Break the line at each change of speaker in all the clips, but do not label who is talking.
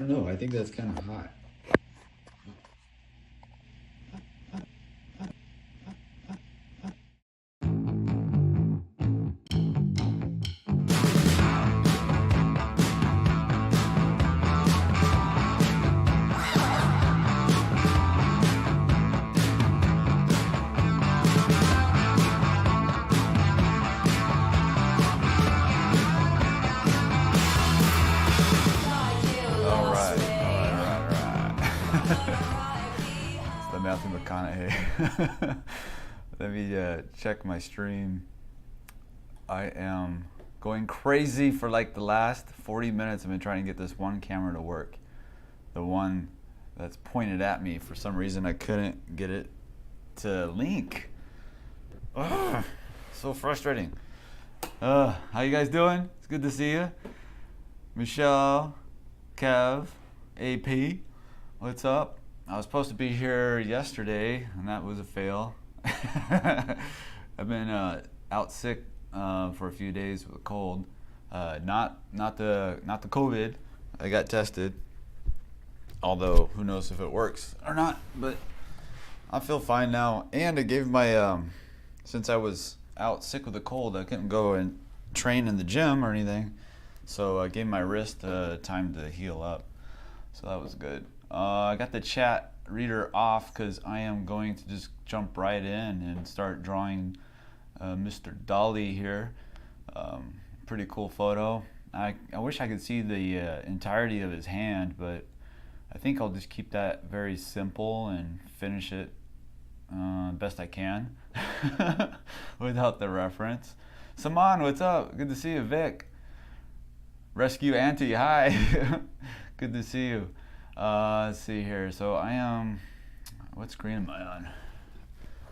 No, I think that's kind of hot.
It's the Matthew McConaughey. Let me check my stream. I am going crazy for like the last 40 minutes. I've been trying to get this one camera to work. The one that's pointed at me. For some reason, I couldn't get it to link. Ugh, so frustrating. How you guys doing? It's good to see you. Michelle, Kev, AP, what's up? I was supposed to be here yesterday, and that was a fail. I've been out sick for a few days with a cold. Not the COVID. I got tested, although who knows if it works or not. But I feel fine now, and it gave my since I was out sick with a cold, I couldn't go and train in the gym or anything. So I gave my wrist time to heal up. So that was good. I got the chat reader off because I am going to just jump right in and start drawing Mr. Dolly here. Pretty cool photo. I wish I could see the entirety of his hand, but I think I'll just keep that very simple and finish it best I can without the reference. Saman, what's up? Good to see you. Vic. Rescue Auntie, hi. Good to see you. Let's see here. So I am, what screen am I on?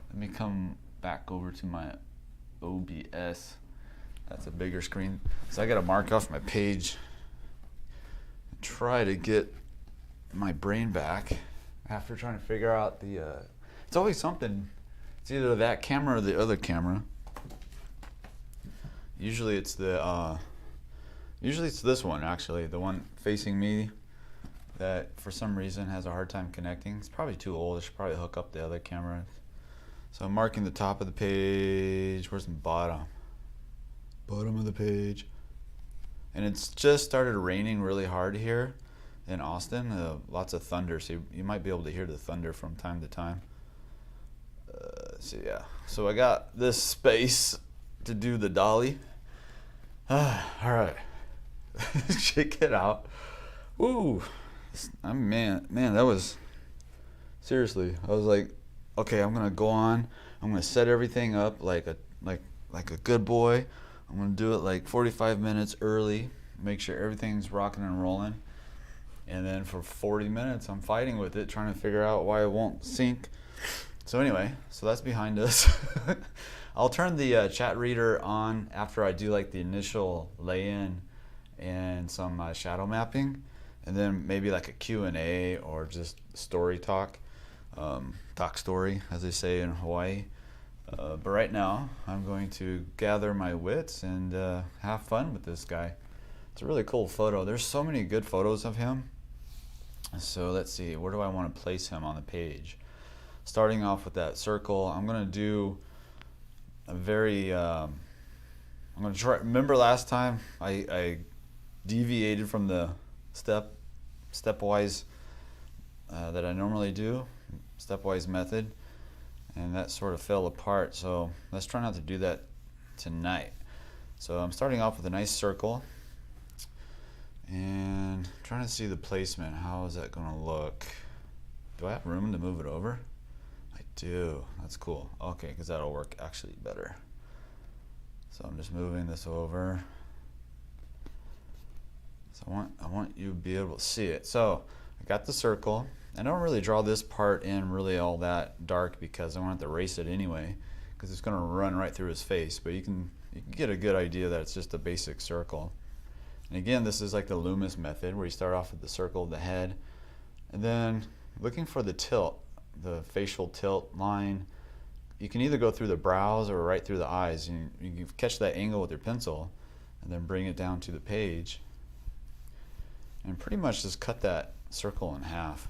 Let me come back over to my OBS. That's a bigger screen. So I gotta mark off my page and try to get my brain back after trying to figure out the, it's always something. It's either that camera or the other camera. Usually it's the, usually it's this one actually, the one facing me that for some reason has a hard time connecting. It's probably too old. I should probably hook up the other camera. So I'm marking the top of the page. Where's the bottom? Bottom of the page. And it's just started raining really hard here in Austin. Lots of thunder, so you might be able to hear the thunder from time to time. So yeah, so I got this space to do the dolly. All right. Check it out. Ooh, man, that was seriously. I was like, okay, I'm gonna go on. I'm gonna set everything up like a good boy. I'm gonna do it like 45 minutes early. Make sure everything's rocking and rolling. And then for 40 minutes, I'm fighting with it, trying to figure out why it won't sync. So anyway, so that's behind us. I'll turn the chat reader on after I do like the initial lay-in and some shadow mapping, and then maybe like a Q&A or just story talk, talk story as they say in Hawaii. But right now I'm going to gather my wits and have fun with this guy. It's a really cool photo. There's so many good photos of him. So let's see, where do I want to place him on the page? Starting off with that circle, I'm going to do a very I'm going to try. Remember last time I deviated from the stepwise that I normally do, stepwise method, and that sort of fell apart. So let's try not to do that tonight. So I'm starting off with a nice circle and trying to see the placement. How is that going to look? Do I have room to move it over? I do. That's cool. Okay, because that'll work actually better. So I'm just moving this over. So I want you to be able to see it. So I got the circle. I don't really draw this part in really all that dark because I want to erase it anyway, because it's going to run right through his face. But you can get a good idea that it's just a basic circle. And again, this is like the Loomis method, where you start off with the circle of the head, and then looking for the tilt, the facial tilt line. You can either go through the brows or right through the eyes. You can catch that angle with your pencil and then bring it down to the page. and pretty much just cut that circle in half.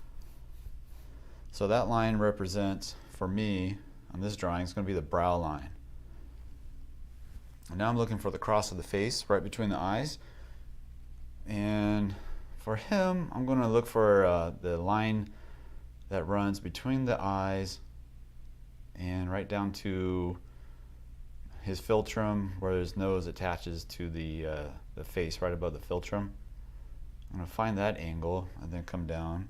So that line represents, for me, on this drawing, it's going to be the brow line. And now I'm looking for the cross of the face right between the eyes. And for him, I'm going to look for the line that runs between the eyes and right down to his philtrum, where his nose attaches to the face right above the philtrum. I'm going to find that angle and then come down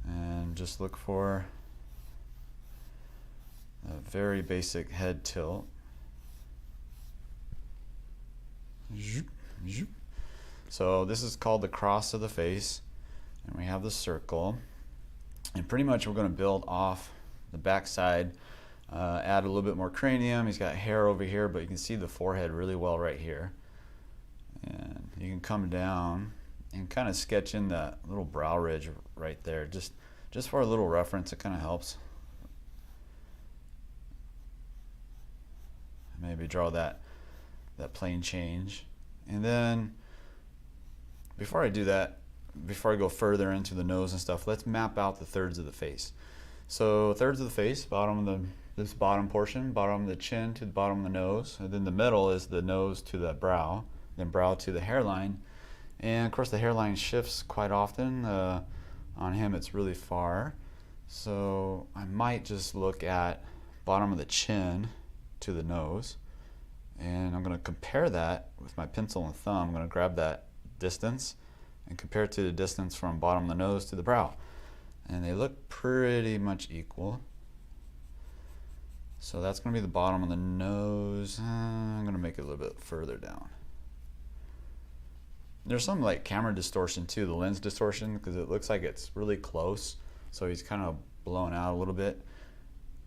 and just look for a very basic head tilt. So this is called the cross of the face, and we have the circle, and pretty much we're going to build off the back side, add a little bit more cranium. He's got hair over here, but you can see the forehead really well right here, and you can come down and kind of sketch in that little brow ridge right there, just for a little reference. It kind of helps. Maybe draw that plane change. And then before I do that, before I go further into the nose and stuff, let's map out the thirds of the face. So thirds of the face, this bottom portion, bottom of the chin to the bottom of the nose, and then the middle is the nose to the brow, then brow to the hairline. And of course the hairline shifts quite often. On him it's really far, so I might just look at bottom of the chin to the nose, and I'm going to compare that with my pencil and thumb. I'm going to grab that distance and compare it to the distance from bottom of the nose to the brow, and they look pretty much equal. So that's going to be the bottom of the nose. I'm going to make it a little bit further down. There's some like camera distortion too, the lens distortion, because it looks like it's really close, so he's kind of blown out a little bit,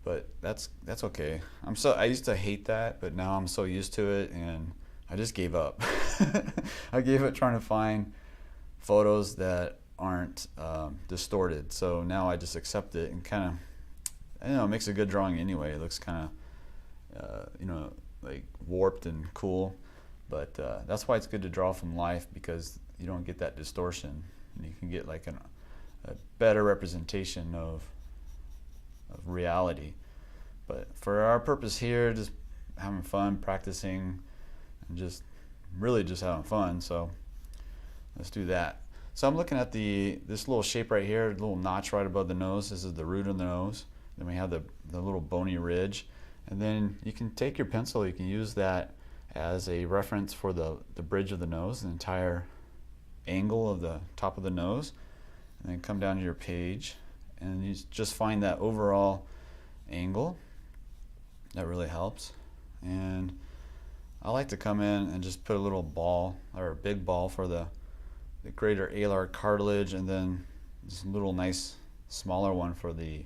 but that's okay. I used to hate that, but now I'm so used to it, and I just gave up. I gave up trying to find photos that aren't distorted, so now I just accept it and kind of, it makes a good drawing anyway. It looks kind of like warped and cool. But that's why it's good to draw from life, because you don't get that distortion, and you can get like a better representation of reality. But for our purpose here, just having fun, practicing, and just really just having fun. So let's do that. So I'm looking at this little shape right here, little notch right above the nose. This is the root of the nose. Then we have the little bony ridge, and then you can take your pencil. You can use that as a reference for the bridge of the nose, the entire angle of the top of the nose, and then come down to your page and you just find that overall angle. That really helps. And I like to come in and just put a little ball, or a big ball, for the greater alar cartilage, and then this little nice smaller one for the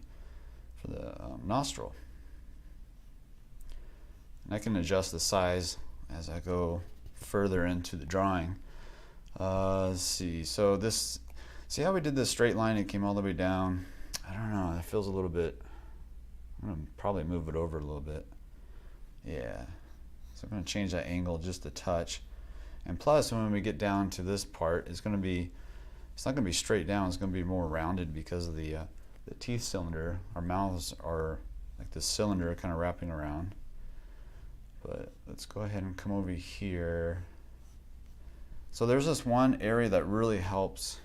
nostril. And I can adjust the size as I go further into the drawing. Let's see. So see how we did this straight line? It came all the way down. I don't know. It feels a little bit. I'm gonna probably move it over a little bit. Yeah. So I'm gonna change that angle just a touch. And plus, when we get down to this part, it's not gonna be straight down. It's gonna be more rounded because of the teeth cylinder. Our mouths are like this cylinder kind of wrapping around. But let's go ahead and come over here. So there's this one area that really helps,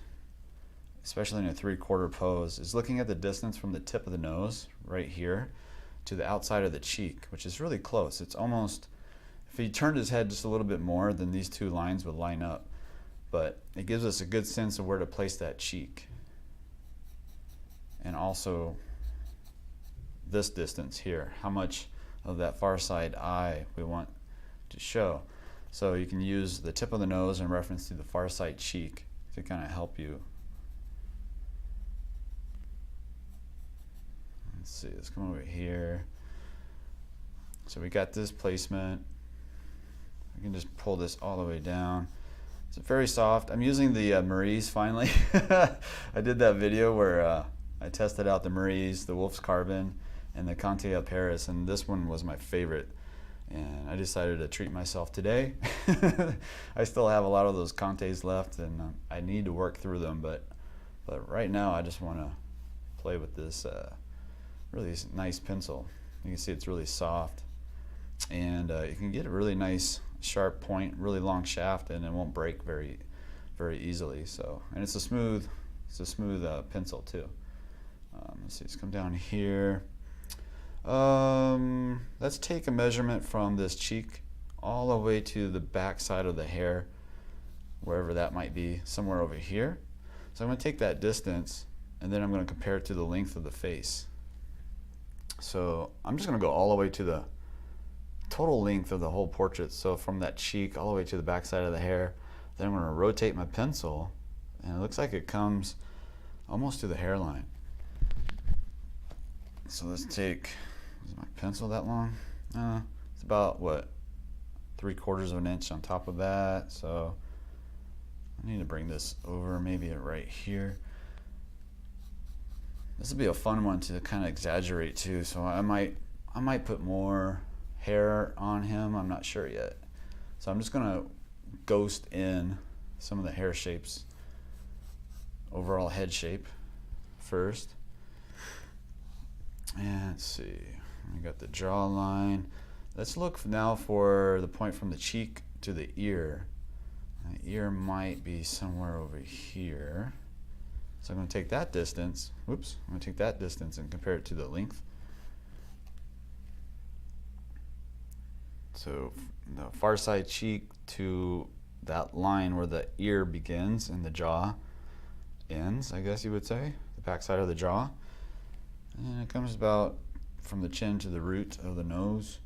especially in a 3/4 pose, is looking at the distance from the tip of the nose right here to the outside of the cheek, which is really close. It's almost, if he turned his head just a little bit more, then these two lines would line up. But it gives us a good sense of where to place that cheek. And also this distance here, how much of that far side eye we want to show. So you can use the tip of the nose in reference to the far side cheek to kind of help you. Let's see, let's come over here. So we got this placement. We can just pull this all the way down. It's very soft. I'm using the Maries finally. I did that video where I tested out the Maries, the Wolf's Carbon, and the Conte El Paris, and this one was my favorite. And I decided to treat myself today. I still have a lot of those Contes left, and I need to work through them, but right now I just want to play with this really nice pencil. You can see it's really soft, and you can get a really nice sharp point, really long shaft, and it won't break very easily. So, and it's a smooth pencil too. Let's see, let's come down here. Let's take a measurement from this cheek all the way to the back side of the hair, wherever that might be, somewhere over here. So I'm going to take that distance, and then I'm going to compare it to the length of the face. So I'm just going to go all the way to the total length of the whole portrait. So from that cheek all the way to the back side of the hair. Then I'm going to rotate my pencil, and it looks like it comes almost to the hairline. So let's take, is my pencil that long? It's about, what, 3/4 of an inch on top of that. So I need to bring this over, maybe right here. This would be a fun one to kind of exaggerate too. So I might put more hair on him. I'm not sure yet. So I'm just gonna ghost in some of the hair shapes, overall head shape first. And let's see, we got the jawline. Let's look now for the point from the cheek to the ear. The ear might be somewhere over here. So I'm going to take that distance. Whoops, I'm going to take that distance and compare it to the length. So the far side cheek to that line where the ear begins and the jaw ends, I guess you would say, the back side of the jaw. And it comes about from the chin to the root of the nose.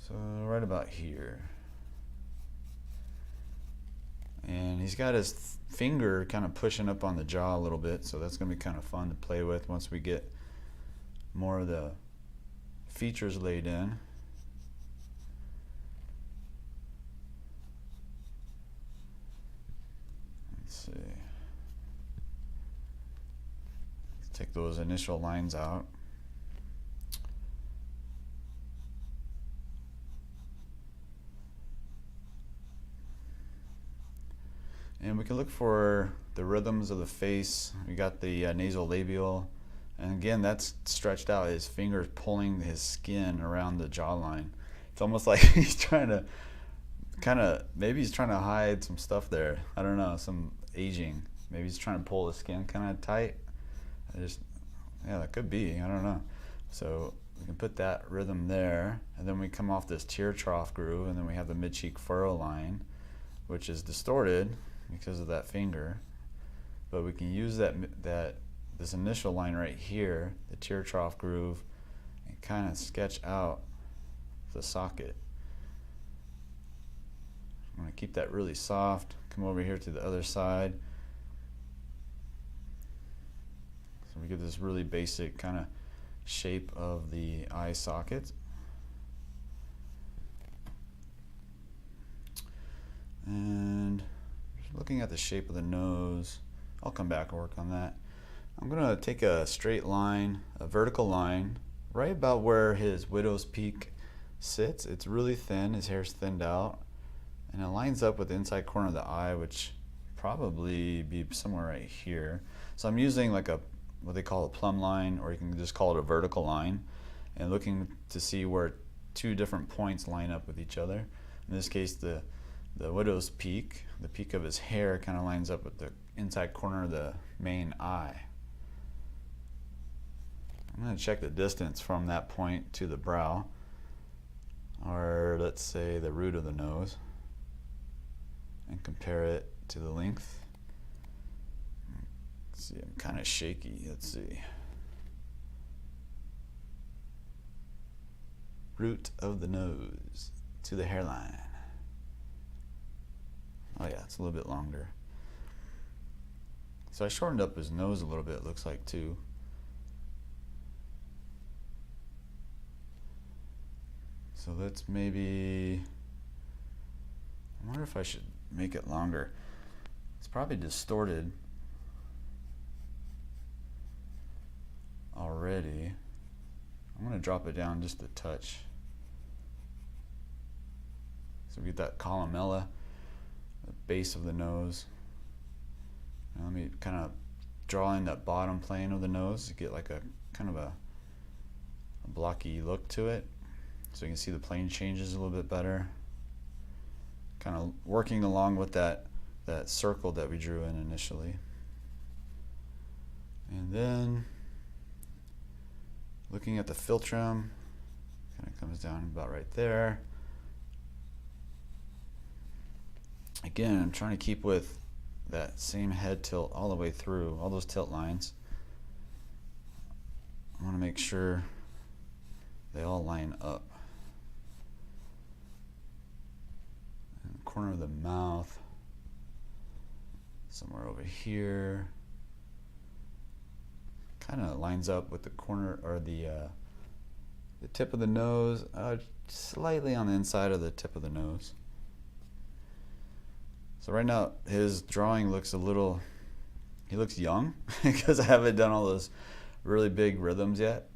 So right about here. And he's got his finger kind of pushing up on the jaw a little bit, so that's going to be kind of fun to play with once we get more of the features laid in. Let's see. Let's take those initial lines out. And we can look for the rhythms of the face. We got the nasolabial, and again, that's stretched out. His fingers pulling his skin around the jawline. It's almost like he's trying to maybe he's trying to hide some stuff there. I don't know, some aging. Maybe he's trying to pull the skin kind of tight. Yeah, that could be. I don't know. So we can put that rhythm there, and then we come off this tear trough groove, and then we have the mid-cheek furrow line, which is distorted because of that finger, but we can use this initial line right here, the tear trough groove, and kind of sketch out the socket. I'm going to keep that really soft. Come over here to the other side, so we get this really basic kind of shape of the eye socket. And looking at the shape of the nose, I'll come back and work on that. I'm going to take a straight line, a vertical line, right about where his widow's peak sits. It's really thin, his hair's thinned out, and it lines up with the inside corner of the eye, which probably be somewhere right here. So I'm using like what they call a plumb line, or you can just call it a vertical line, and looking to see where two different points line up with each other. In this case, the widow's peak, the peak of his hair, kind of lines up with the inside corner of the main eye. I'm going to check the distance from that point to the brow, or let's say the root of the nose, and compare it to the length. Let's see, I'm kind of shaky. Let's see. Root of the nose to the hairline. Oh yeah, it's a little bit longer. So I shortened up his nose a little bit, it looks like, too. So let's maybe, I wonder if I should make it longer. It's probably distorted already. I'm going to drop it down just a touch. So we get that columella, the base of the nose. Now let me kind of draw in that bottom plane of the nose to get like a kind of a blocky look to it. So you can see the plane changes a little bit better. Kind of working along with that circle that we drew in initially. And then looking at the philtrum, kind of comes down about right there. Again, I'm trying to keep with that same head tilt all the way through, all those tilt lines. I want to make sure they all line up. And the corner of the mouth, somewhere over here, kind of lines up with the corner or the tip of the nose, slightly on the inside of the tip of the nose. So right now his drawing looks he looks young because I haven't done all those really big rhythms yet.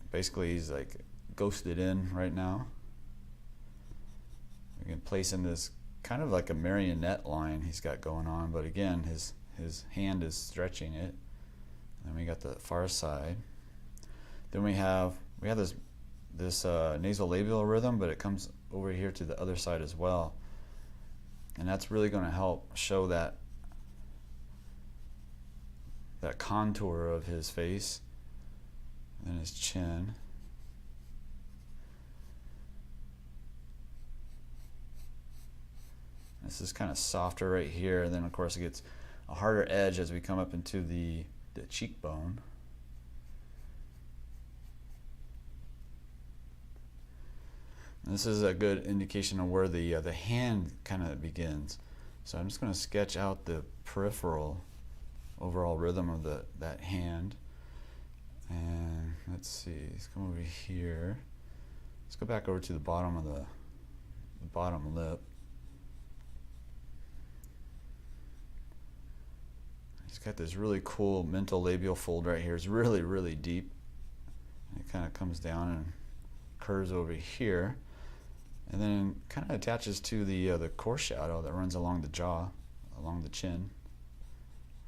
Basically he's like ghosted in right now. We can place in this kind of like a marionette line he's got going on, but again his hand is stretching it. Then we got the far side. Then we have this nasolabial rhythm, but it comes over here to the other side as well. And that's really going to help show that contour of his face and his chin. This is kind of softer right here, and then of course it gets a harder edge as we come up into the cheekbone. And this is a good indication of where the hand kind of begins. So I'm just going to sketch out the peripheral overall rhythm of that hand. And let's see, let's come over here. Let's go back over to the bottom of the bottom lip. He's got this really cool mental labial fold right here. It's really, really deep. And it kind of comes down and curves over here. And then kind of attaches to the core shadow that runs along the jaw, along the chin.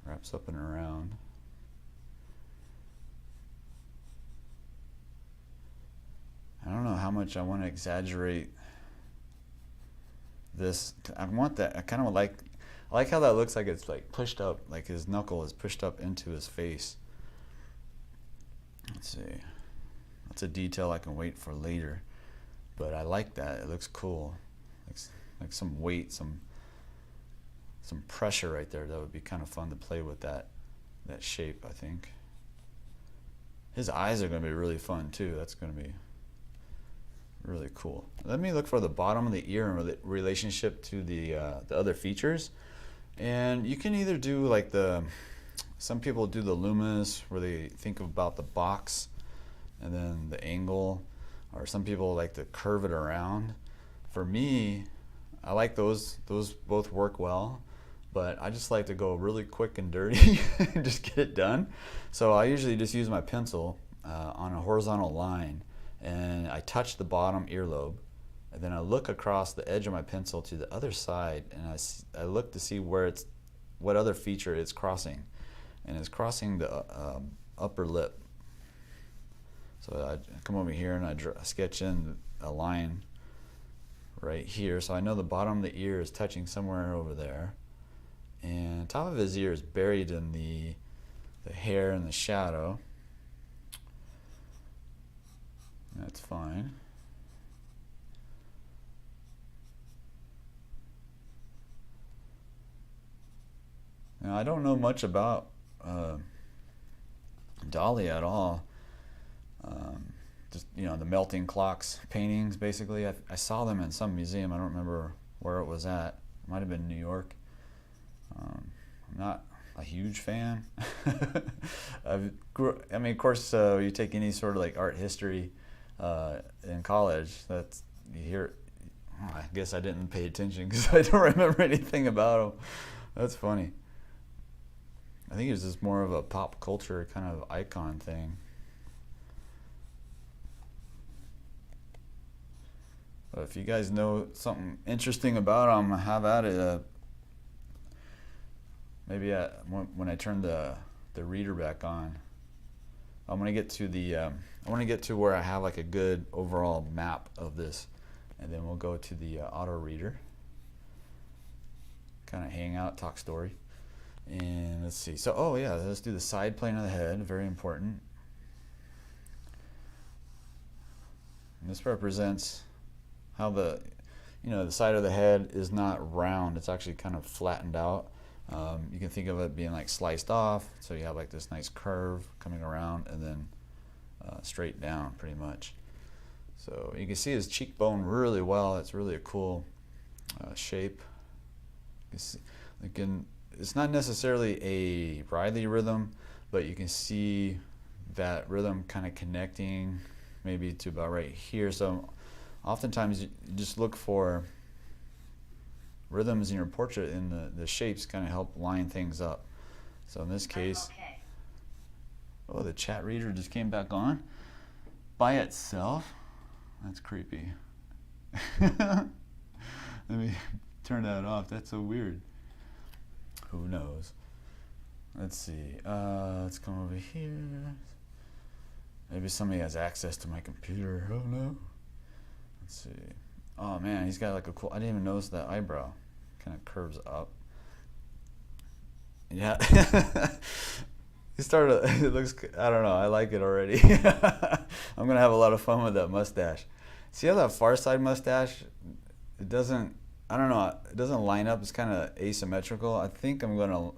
Wraps up and around. I don't know how much I want to exaggerate this. I want that. I kind of like how that looks like it's like pushed up, like his knuckle is pushed up into his face. Let's see. That's a detail I can wait for later. But I like that. It looks cool. Like some weight, some pressure right there. That would be kind of fun to play with that shape, I think. His eyes are going to be really fun too. That's going to be really cool. Let me look for the bottom of the ear in relationship to the other features. And you can either do like some people do the Loomis where they think about the box and then the angle, or some people like to curve it around. For me, I like those both work well, but I just like to go really quick and dirty and just get it done. So I usually just use my pencil on a horizontal line, and I touch the bottom earlobe, and then I look across the edge of my pencil to the other side, and I look to see what other feature it's crossing, and it's crossing the upper lip. So I come over here and I sketch in a line right here. So I know the bottom of the ear is touching somewhere over there. And top of his ear is buried in the hair and the shadow. That's fine. Now I don't know much about Dali at all. Just, the melting clocks paintings, basically. I saw them in some museum. I don't remember where it was at. It might have been New York. I'm not a huge fan. I mean, of course, you take any sort of like art history in college, you hear. I guess I didn't pay attention because I don't remember anything about them. That's funny. I think it's just more of a pop culture kind of icon thing. But if you guys know something interesting about him, have at it. Maybe when I turn the reader back on, I'm gonna get to I want to get to where I have like a good overall map of this, and then we'll go to the auto reader, kind of hang out, talk story, and let's see. So oh yeah, let's do the side plane of the head. Very important. And this represents how the side of the head is not round. It's actually kind of flattened out. You can think of it being like sliced off, so you have like this nice curve coming around and then straight down pretty much. So you can see his cheekbone really well. It's really a cool shape. You see, it's not necessarily a Riley rhythm, but you can see that rhythm kind of connecting maybe to about right here. So oftentimes you just look for rhythms in your portrait, and the shapes kind of help line things up. So in this case, oh, the chat reader just came back on by itself. That's creepy. Let me turn that off. That's so weird. Who knows? Let's see. Let's come over here. Maybe somebody has access to my computer. Oh no. Let's see. Oh man, he's got like a cool. I didn't even notice that eyebrow. Kind of curves up. Yeah. He started. It looks. I don't know. I like it already. I'm gonna have a lot of fun with that mustache. See how that far side mustache? It doesn't. I don't know. It doesn't line up. It's kind of asymmetrical. I think I'm gonna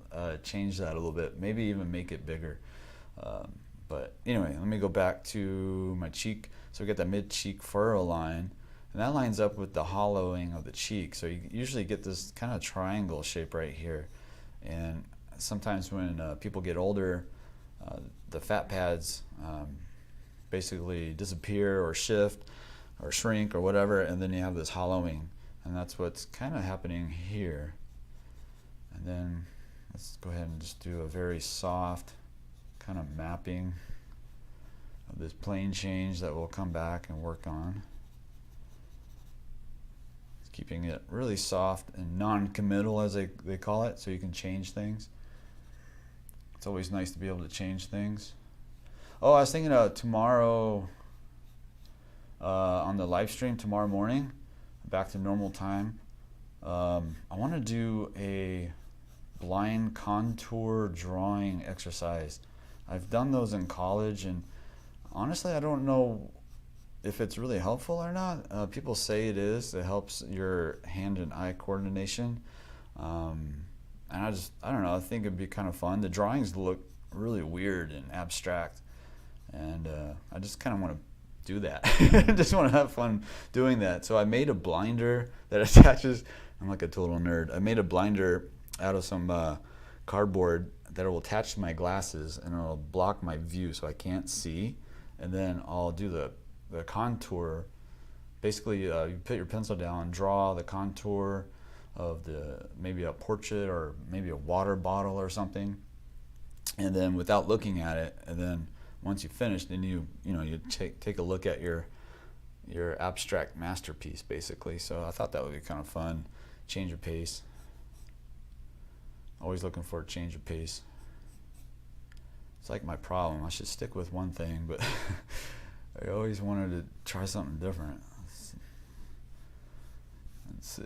change that a little bit. Maybe even make it bigger. But anyway, let me go back to my cheek. So we got the mid cheek furrow line. And that lines up with the hollowing of the cheek. So you usually get this kind of triangle shape right here. And sometimes when people get older, the fat pads basically disappear or shift or shrink or whatever, and then you have this hollowing. And that's what's kind of happening here. And then let's go ahead and just do a very soft kind of mapping of this plane change that we'll come back and work on. Keeping it really soft and non-committal, as they call it, so you can change things. It's always nice to be able to change things. Oh, I was thinking tomorrow on the live stream tomorrow morning, back to normal time, I want to do a blind contour drawing exercise. I've done those in college, and honestly, I don't know if it's really helpful or not. People say it is. It helps your hand and eye coordination. And I don't know, I think it'd be kind of fun. The drawings look really weird and abstract. And I just kind of want to do that. I just want to have fun doing that. So I made a blinder that attaches, I'm like a total nerd. I made a blinder out of some cardboard that will attach to my glasses, and it'll block my view so I can't see. And then I'll do the contour. Basically, you put your pencil down, draw the contour of maybe a portrait or maybe a water bottle or something, and then without looking at it, and then once you finish, then you take a look at your abstract masterpiece, basically. So I thought that would be kind of fun. Change of pace. Always looking for a change of pace. It's like my problem. I should stick with one thing, but I always wanted to try something different. Let's see.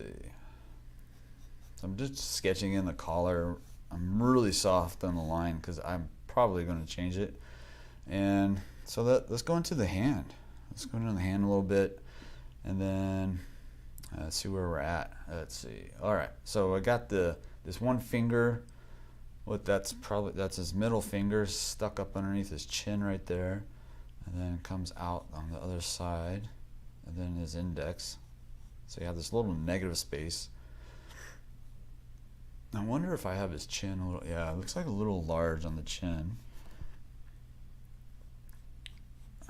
So I'm just sketching in the collar. I'm really soft on the line because I'm probably going to change it. And so let's go into the hand. Let's go into the hand a little bit, and then see where we're at. Let's see. All right. So I got this one finger. That's his middle finger stuck up underneath his chin right there. And then it comes out on the other side, and then his index. So you have this little negative space. I wonder if I have his chin a little. Yeah, it looks like a little large on the chin.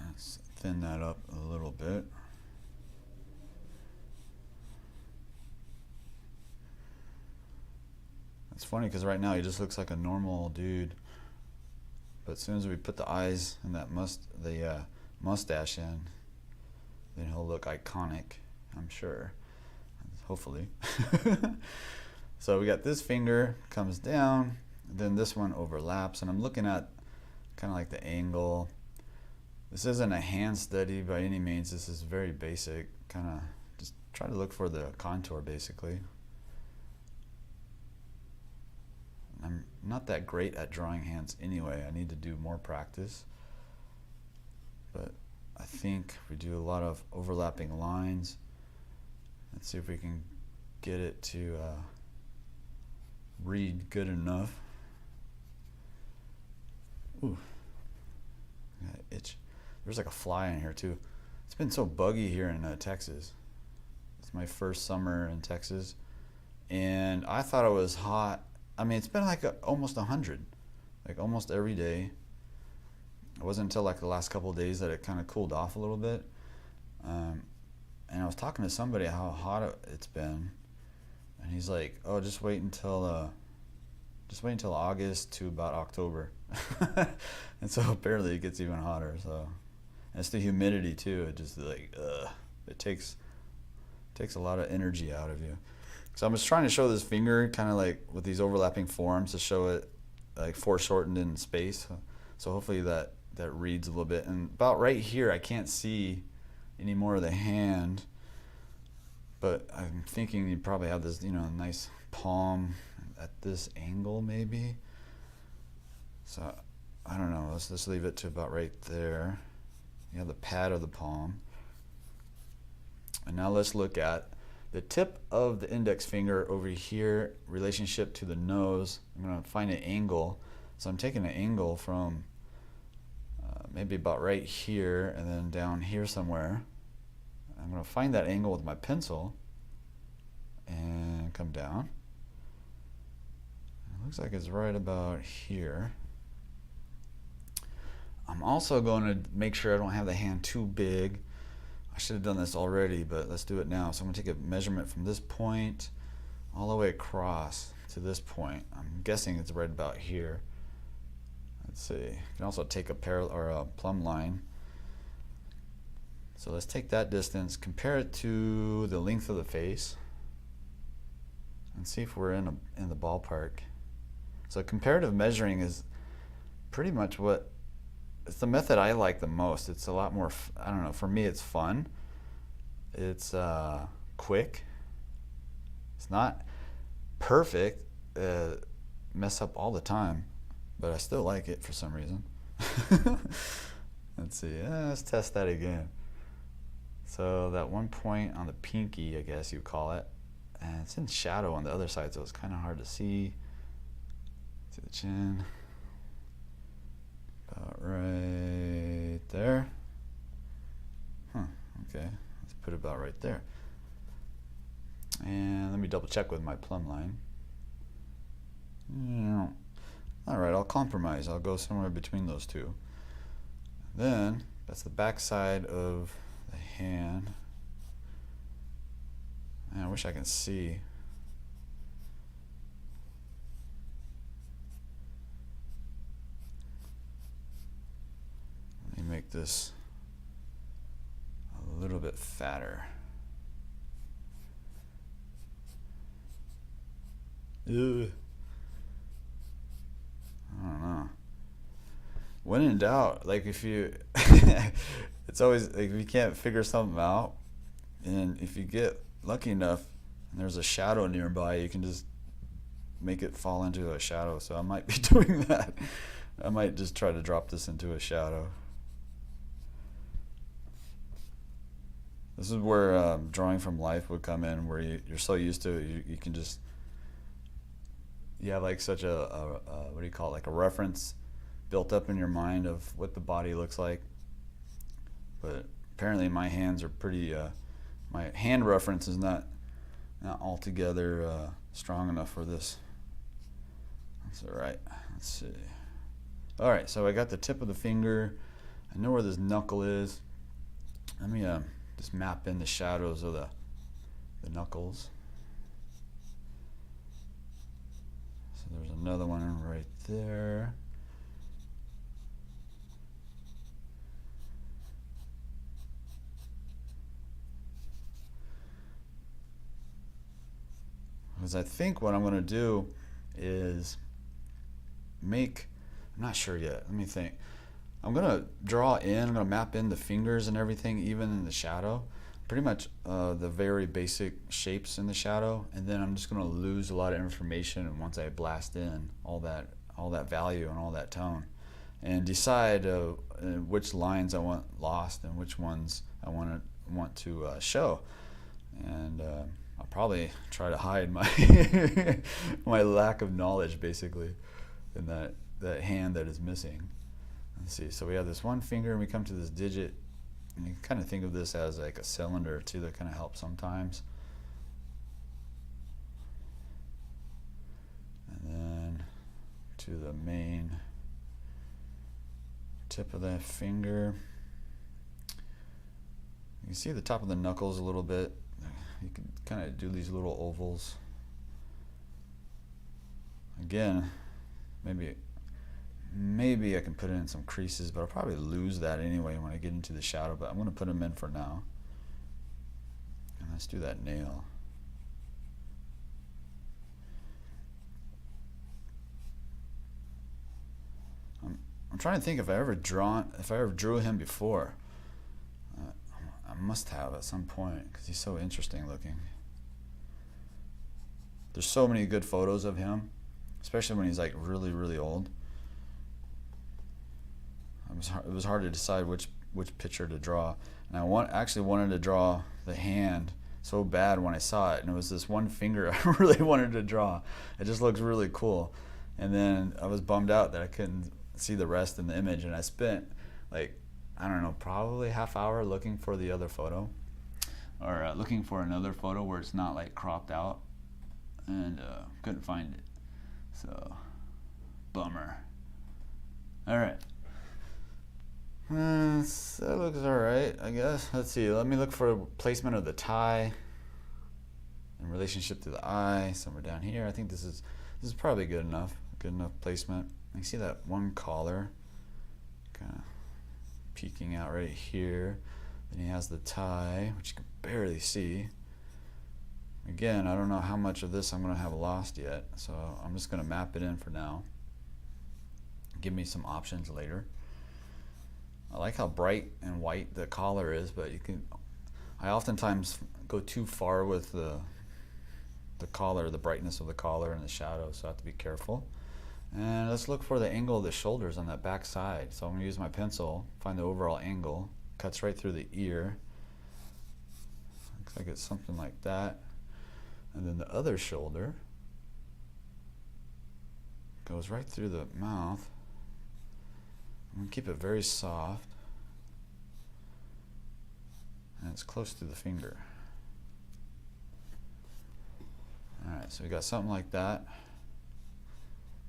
Let's thin that up a little bit. It's funny because right now he just looks like a normal dude. But as soon as we put the eyes and that mustache in, then he'll look iconic. I'm sure. Hopefully. So we got this finger comes down, then this one overlaps, and I'm looking at kind of like the angle. This isn't a hand study by any means. This is very basic, kind of just try to look for the contour basically. I'm not that great at drawing hands anyway. I need to do more practice. But I think we do a lot of overlapping lines. Let's see if we can get it to read good enough. Ooh, I got an itch. There's like a fly in here too. It's been so buggy here in Texas. It's my first summer in Texas, and I thought it was hot. I mean, it's been like almost 100, like almost every day. It wasn't until like the last couple of days that it kind of cooled off a little bit. And I was talking to somebody how hot it's been, and he's like, "Oh, just wait until August to about October." And so apparently it gets even hotter. So, and it's the humidity too. It just like it takes a lot of energy out of you. So I'm just trying to show this finger kind of like with these overlapping forms to show it like foreshortened in space. So hopefully that reads a little bit. And about right here, I can't see any more of the hand, but I'm thinking you probably have this, nice palm at this angle maybe. So I don't know. Let's just leave it to about right there. You have the pad of the palm. And now let's look at the tip of the index finger over here, relationship to the nose. I'm going to find an angle. So I'm taking an angle from maybe about right here and then down here somewhere. I'm going to find that angle with my pencil and come down. It looks like it's right about here. I'm also going to make sure I don't have the hand too big. I should have done this already, but let's do it now. So I'm going to take a measurement from this point all the way across to this point. I'm guessing it's right about here. Let's see. You can also take a parallel or a plumb line. So let's take that distance, compare it to the length of the face, and see if we're in the ballpark. So comparative measuring is pretty much it's the method I like the most. It's a lot more, I don't know, for me it's fun. It's quick. It's not perfect. Mess up all the time, but I still like it for some reason. Let's see, let's test that again. So that one point on the pinky, I guess you call it, and it's in shadow on the other side, so it's kind of hard to see. See the chin. About right there. Okay, let's put it about right there. And let me double check with my plumb line. All right, I'll compromise. I'll go somewhere between those two. Then that's the back side of the hand. Man, I wish I could see. Let me make this a little bit fatter. Ugh. I don't know. When in doubt, like if you, it's always like if you can't figure something out, and if you get lucky enough and there's a shadow nearby, you can just make it fall into a shadow. So I might be doing that. I might just try to drop this into a shadow. This is where drawing from life would come in, where you're so used to it, you can just, you have like such a what do you call it, like a reference built up in your mind of what the body looks like. But apparently my hands are pretty, my hand reference is not altogether strong enough for this. That's all right. Let's see. All right, so I got the tip of the finger. I know where this knuckle is. Let me just map in the shadows of the knuckles. So there's another one right there. is I think what I'm going to do is make, I'm not sure yet, let me think. I'm going to draw in, I'm going to map in the fingers and everything, even in the shadow. Pretty much the very basic shapes in the shadow, and then I'm just going to lose a lot of information once I blast in all that value and all that tone, and decide which lines I want lost and which ones I want to show. And I'll probably try to hide my my lack of knowledge, basically, in that hand that is missing. Let's see. So we have this one finger, and we come to this digit. And you can kind of think of this as like a cylinder too, that kind of helps sometimes. And then to the main tip of that finger. You can see the top of the knuckles a little bit. You can kind of do these little ovals. Again, maybe I can put in some creases, but I'll probably lose that anyway when I get into the shadow, but I'm going to put them in for now. And let's do that nail. I'm trying to think if I ever drew him before. I must have at some point, because he's so interesting looking. There's so many good photos of him, especially when he's like really, really old. It was hard to decide which picture to draw, and I actually wanted to draw the hand so bad when I saw it, and it was this one finger I really wanted to draw. It just looks really cool, and then I was bummed out that I couldn't see the rest in the image, and I spent like, I don't know, probably half hour looking for the other photo, or looking for another photo where it's not like cropped out, and couldn't find it. So, bummer. All right. That looks alright, I guess. Let's see, let me look for placement of the tie in relationship to the eye, somewhere down here. I think this is probably good enough placement. You see that one collar kind of peeking out right here. Then he has the tie, which you can barely see. Again, I don't know how much of this I'm going to have lost yet, so I'm just going to map it in for now. Give me some options later. I like how bright and white the collar is, but I oftentimes go too far with the collar, the brightness of the collar and the shadow, so I have to be careful. And let's look for the angle of the shoulders on that back side. So I'm going to use my pencil, find the overall angle, cuts right through the ear. Looks like it's something like that. And then the other shoulder goes right through the mouth. I'm going to keep it very soft, and it's close to the finger. Alright, so we got something like that.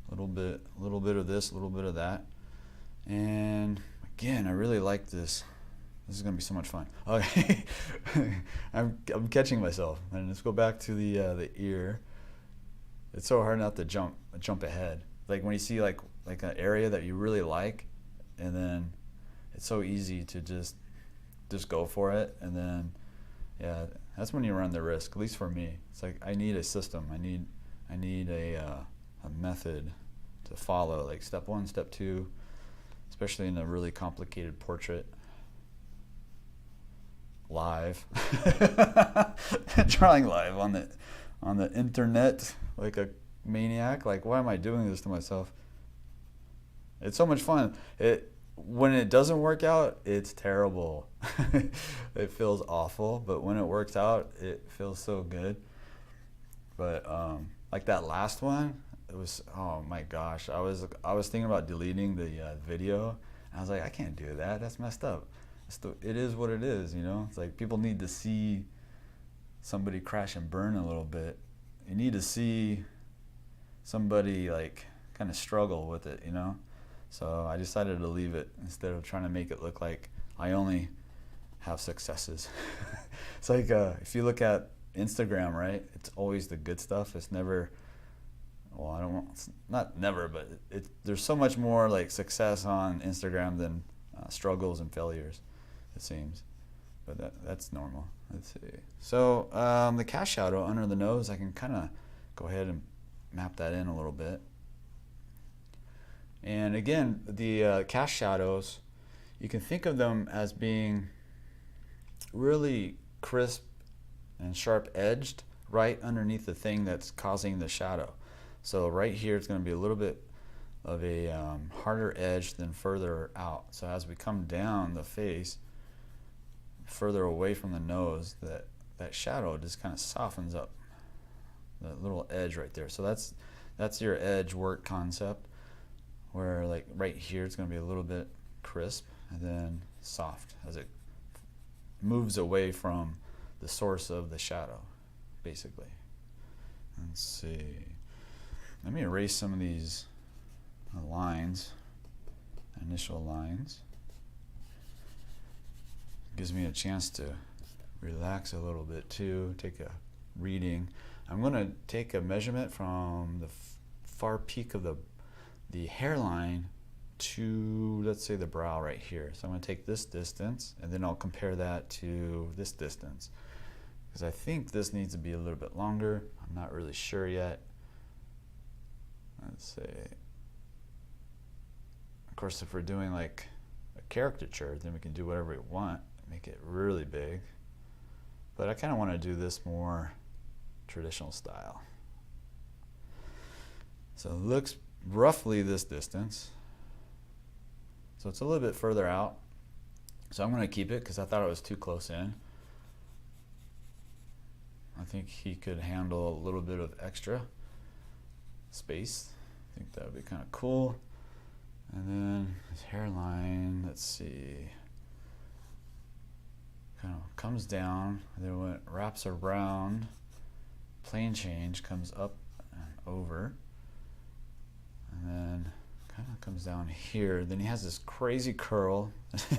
A little bit of this, a little bit of that. And again, I really like this. This is going to be so much fun. Okay, I'm catching myself. And let's go back to the ear. It's so hard not to jump ahead. Like when you see like an area that you really like, and then it's so easy to just go for it, and then yeah, that's when you run the risk. At least for me, it's like I need a system. I need a method to follow, like step 1, step 2, especially in a really complicated portrait. Live, drawing live on the internet like a maniac. Like, why am I doing this to myself? It's so much fun. When it doesn't work out, it's terrible. It feels awful, but when it works out, it feels so good. But like that last one, it was, oh my gosh, I was thinking about deleting the video. I was like, I can't do that. That's messed up. It is what it is, you know. It's like people need to see somebody crash and burn a little bit. You need to see somebody like kind of struggle with it, you know. So I decided to leave it instead of trying to make it look like I only have successes. It's like if you look at Instagram, right? It's always the good stuff. It's never, well, I don't want, it's not never, but there's so much more like success on Instagram than struggles and failures, it seems. But that's normal. Let's see. So the cast shadow under the nose, I can kind of go ahead and map that in a little bit. And again, the cast shadows, you can think of them as being really crisp and sharp edged right underneath the thing that's causing the shadow. So right here it's going to be a little bit of a harder edge than further out. So as we come down the face, further away from the nose, that shadow just kind of softens up that little edge right there. So that's your edge work concept, where like right here it's going to be a little bit crisp and then soft as it moves away from the source of the shadow, basically. Let's see. Let me erase some of these lines, initial lines. Gives me a chance to relax a little bit too, take a reading. I'm going to take a measurement from the far peak of the hairline to, let's say, the brow right here. So I'm going to take this distance and then I'll compare that to this distance, because I think this needs to be a little bit longer. I'm not really sure yet. Let's see. Of course, if we're doing like a caricature, then we can do whatever we want, make it really big. But I kind of want to do this more traditional style. So it looks roughly this distance. So it's a little bit further out. So I'm going to keep it because I thought it was too close in. I think he could handle a little bit of extra space. I think that would be kind of cool. And then his hairline, let's see, kind of comes down, and then when it wraps around, plane change comes up and over, and then kind of comes down here. Then he has this crazy curl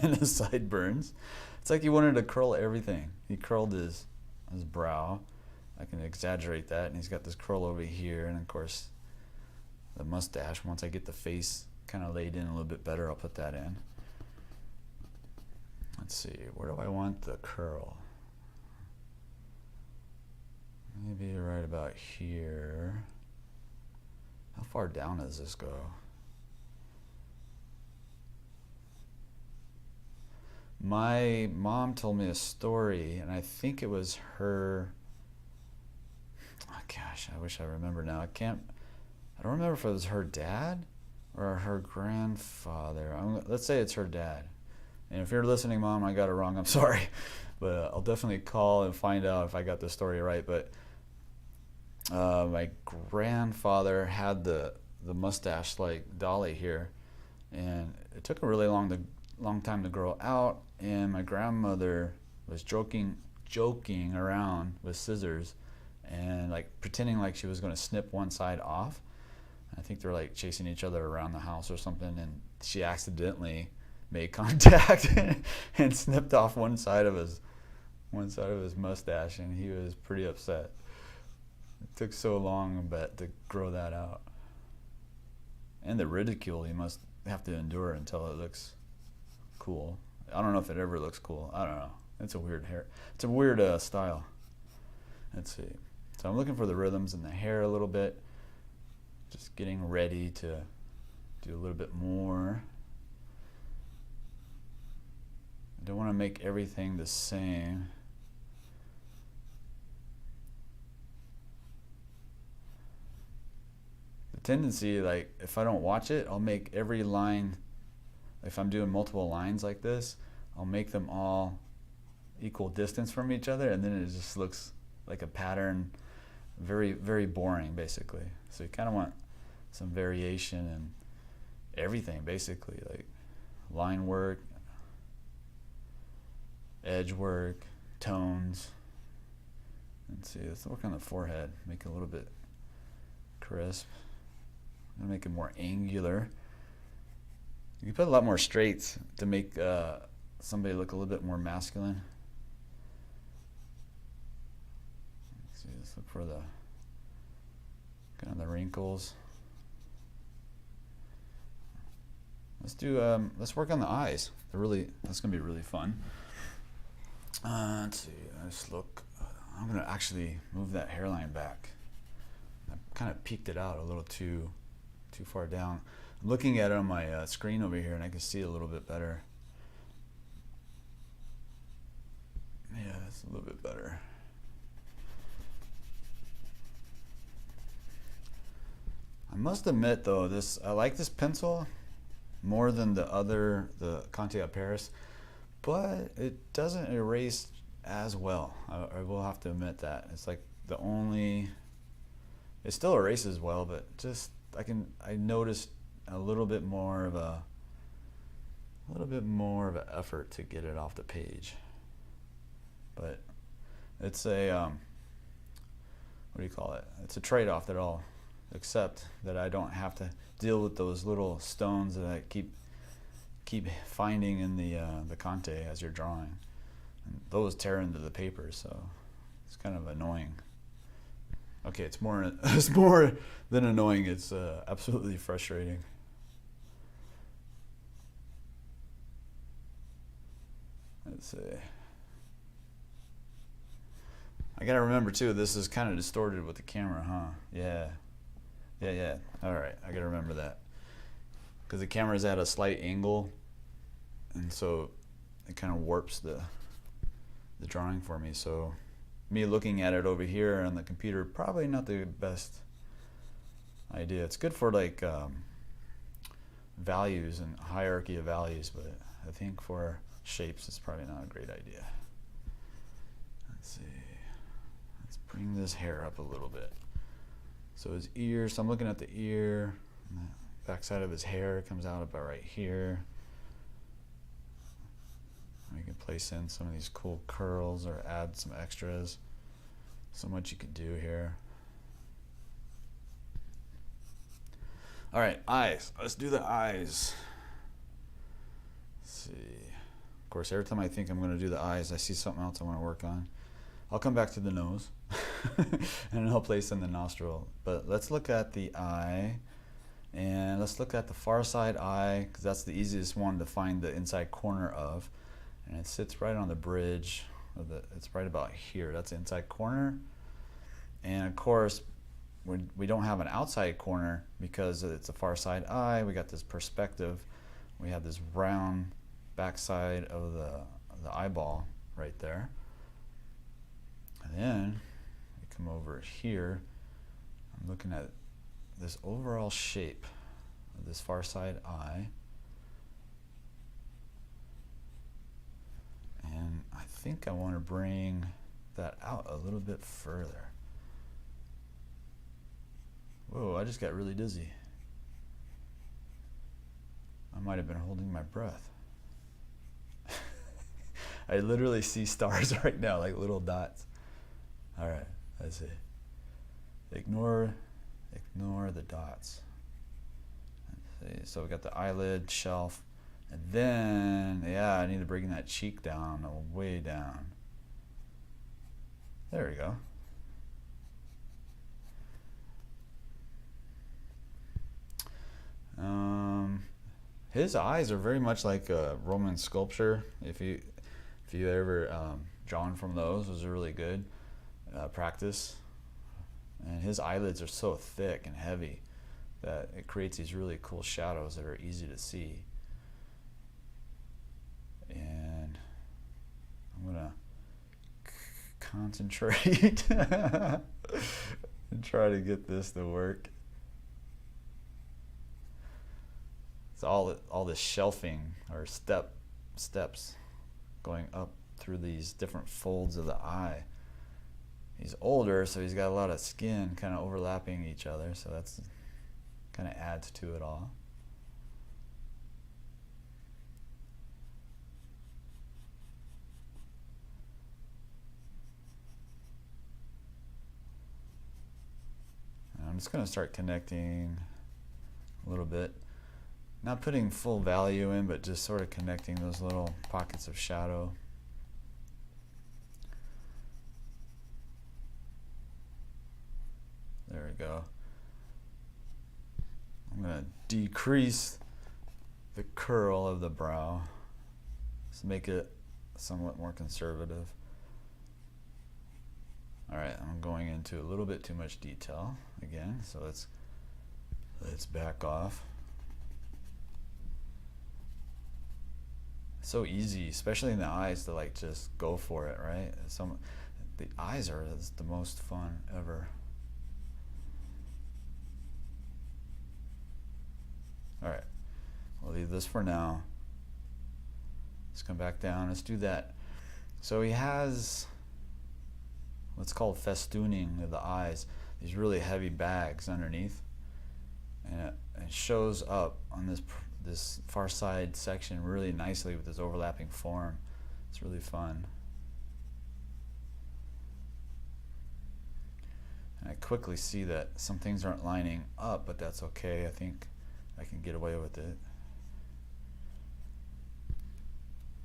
and his sideburns. It's like he wanted to curl everything. He curled his brow. I can exaggerate that, and he's got this curl over here, and of course the mustache. Once I get the face kind of laid in a little bit better, I'll put that in. Let's see, where do I want the curl? Maybe right about here. How far down does this go? My mom told me a story, and I think it was her. Oh gosh, I wish I remember now. I don't remember if it was her dad or her grandfather. Let's say it's her dad. And if you're listening, Mom, I got it wrong, I'm sorry. But I'll definitely call and find out if I got the story right. But my grandfather had the mustache like Dolly here, and it took a really long time to grow out. And my grandmother was joking around with scissors and like pretending like she was going to snip one side off. I think they're like chasing each other around the house or something, and she accidentally made contact and snipped off one side of his mustache, and he was pretty upset. It took so long, but to grow that out, and the ridicule he must have to endure until it looks cool. I don't know if it ever looks cool. I don't know. It's a weird hair. It's a weird style. Let's see. So I'm looking for the rhythms in the hair a little bit. Just getting ready to do a little bit more. I don't want to make everything the same. The tendency, like, if I don't watch it, I'll make every line, if I'm doing multiple lines like this, I'll make them all equal distance from each other, and then it just looks like a pattern, very, very boring, basically. So you kind of want some variation in everything, basically, like line work, edge work, tones. Let's see, let's work on the forehead, make it a little bit crisp. I'm gonna make it more angular. You can put a lot more straights to make somebody look a little bit more masculine. Let's see, let's look for the kind of the wrinkles. Let's work on the eyes. That's gonna be really fun. Let's see, let's look. I'm gonna actually move that hairline back. kind of peaked it out a little too far down. I'm looking at it on my screen over here, and I can see it a little bit better. Yeah, it's a little bit better. I must admit though, I like this pencil more than the Conte à Paris, but it doesn't erase as well. I will have to admit that. It's like it still erases well, but just I noticed a little bit more of an effort to get it off the page. But it's a what do you call it? It's a trade-off that I'll accept, that I don't have to deal with those little stones that I keep finding in the Conte as you're drawing. And those tear into the paper, so it's kind of annoying. Okay, it's more than annoying. It's absolutely frustrating. Let's see. I gotta remember too, this is kind of distorted with the camera, huh? Yeah. All right, I gotta remember that, because the camera's at a slight angle, and so it kind of warps the drawing for me. So me looking at it over here on the computer, probably not the best idea. It's good for like values and hierarchy of values, but I think for shapes it's probably not a great idea. Let's see. Let's bring this hair up a little bit. So his ear, so I'm looking at the ear, and the back side of his hair comes out about right here. We can place in some of these cool curls or add some extras. So much you can do here. All right, eyes. Let's do the eyes. Let's see. Of course, every time I think I'm going to do the eyes, I see something else I want to work on. I'll come back to the nose and I'll place in the nostril. But let's look at the eye, and let's look at the far side eye, because that's the easiest one to find the inside corner of. And it sits right on the bridge. It's right about here. That's the inside corner. And of course, we don't have an outside corner because it's a far side eye. We got this perspective. We have this round backside of the eyeball right there. And then we come over here. I'm looking at this overall shape of this far side eye. And I think I want to bring that out a little bit further. Whoa, I just got really dizzy. I might have been holding my breath. I literally see stars right now, like little dots. All right, let's see. Ignore the dots. Let's see. So we got the eyelid, shelf, and then, yeah, I need to bring that cheek down, way down. There we go. His eyes are very much like a Roman sculpture. If you ever drawn from those are really good practice. And his eyelids are so thick and heavy that it creates these really cool shadows that are easy to see. And I'm gonna concentrate and try to get this to work. It's all this shelving or steps going up through these different folds of the eye. He's older, so he's got a lot of skin kind of overlapping each other, so that's kind of adds to it all. And I'm just going to start connecting a little bit. Not putting full value in, but just sort of connecting those little pockets of shadow. There we go. I'm going to decrease the curl of the brow to make it somewhat more conservative. All right, I'm going into a little bit too much detail again, so let's back off. So easy, especially in the eyes, to like just go for it, right? The eyes are the most fun ever. All right, we'll leave this for now. Let's come back down. Let's do that. So he has what's called festooning of the eyes, these really heavy bags underneath, and it shows up on this far side section really nicely with this overlapping form. It's really fun. And I quickly see that some things aren't lining up, but that's okay. I think I can get away with it.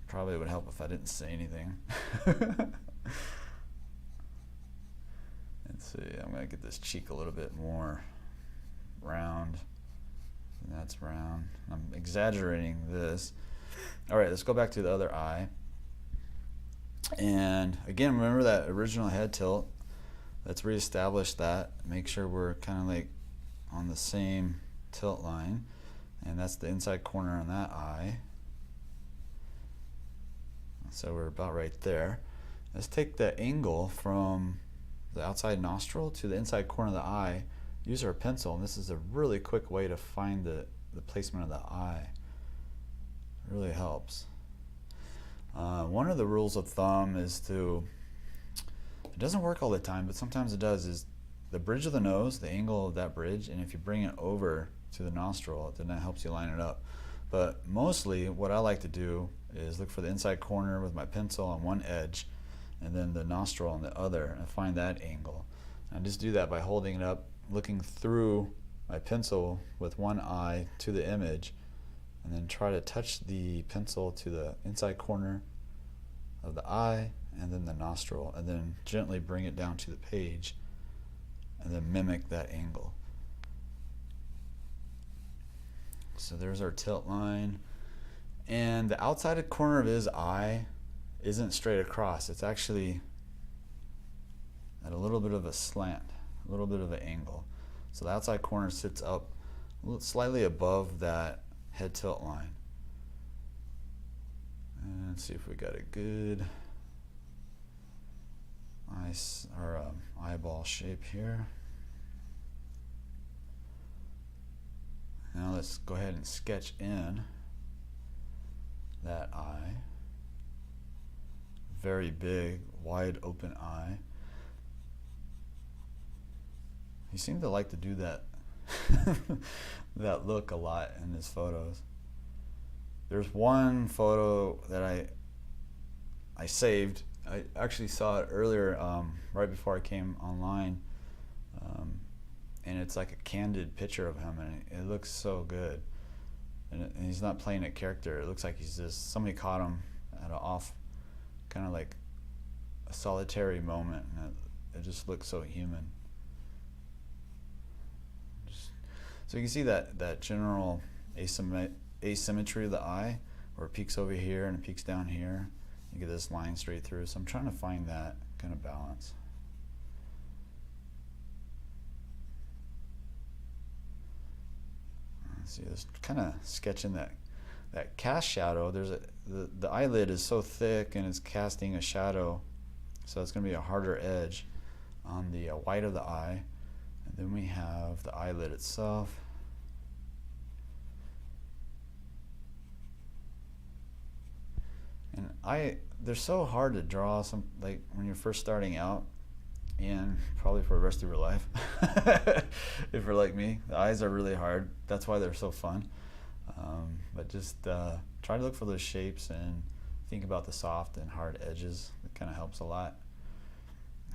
Probably would help if I didn't say anything. Let's see, I'm gonna get this cheek a little bit more round. And that's round. I'm exaggerating this. All right, let's go back to the other eye. And again, remember that original head tilt. Let's reestablish that. Make sure we're kind of like on the same tilt line. And that's the inside corner on that eye. So we're about right there. Let's take the angle from the outside nostril to the inside corner of the eye. Use our pencil, and this is a really quick way to find the placement of the eye. It really helps. One of the rules of thumb is it doesn't work all the time, but sometimes it does, is the bridge of the nose, the angle of that bridge, and if you bring it over to the nostril, then that helps you line it up. But mostly what I like to do is look for the inside corner with my pencil on one edge and then the nostril on the other and find that angle. And just do that by holding it up, looking through my pencil with one eye to the image, and then try to touch the pencil to the inside corner of the eye and then the nostril, and then gently bring it down to the page and then mimic that angle. So there's our tilt line. And the outside corner of his eye isn't straight across. It's actually at a little bit of a slant, a little bit of an angle. So the outside corner sits up slightly above that head tilt line. And let's see if we got a good eyeball shape here. Now let's go ahead and sketch in that eye. Very big, wide open eye. He seemed to like to do that that look a lot in his photos. There's one photo that I saved. I actually saw it earlier, right before I came online, and it's like a candid picture of him, and it looks so good. And he's not playing a character. It looks like he's just, somebody caught him at an off, kind of like a solitary moment, and it just looks so human. So you can see that general asymmetry of the eye, where it peaks over here and it peaks down here. You get this line straight through. So I'm trying to find that kind of balance. Let's see, just kind of sketching that cast shadow. The eyelid is so thick and it's casting a shadow, so it's going to be a harder edge on the white of the eye. And then we have the eyelid itself. And they're so hard to draw, like when you're first starting out, and probably for the rest of your life. If you're like me, the eyes are really hard. That's why they're so fun. But just try to look for those shapes and think about the soft and hard edges. It kind of helps a lot.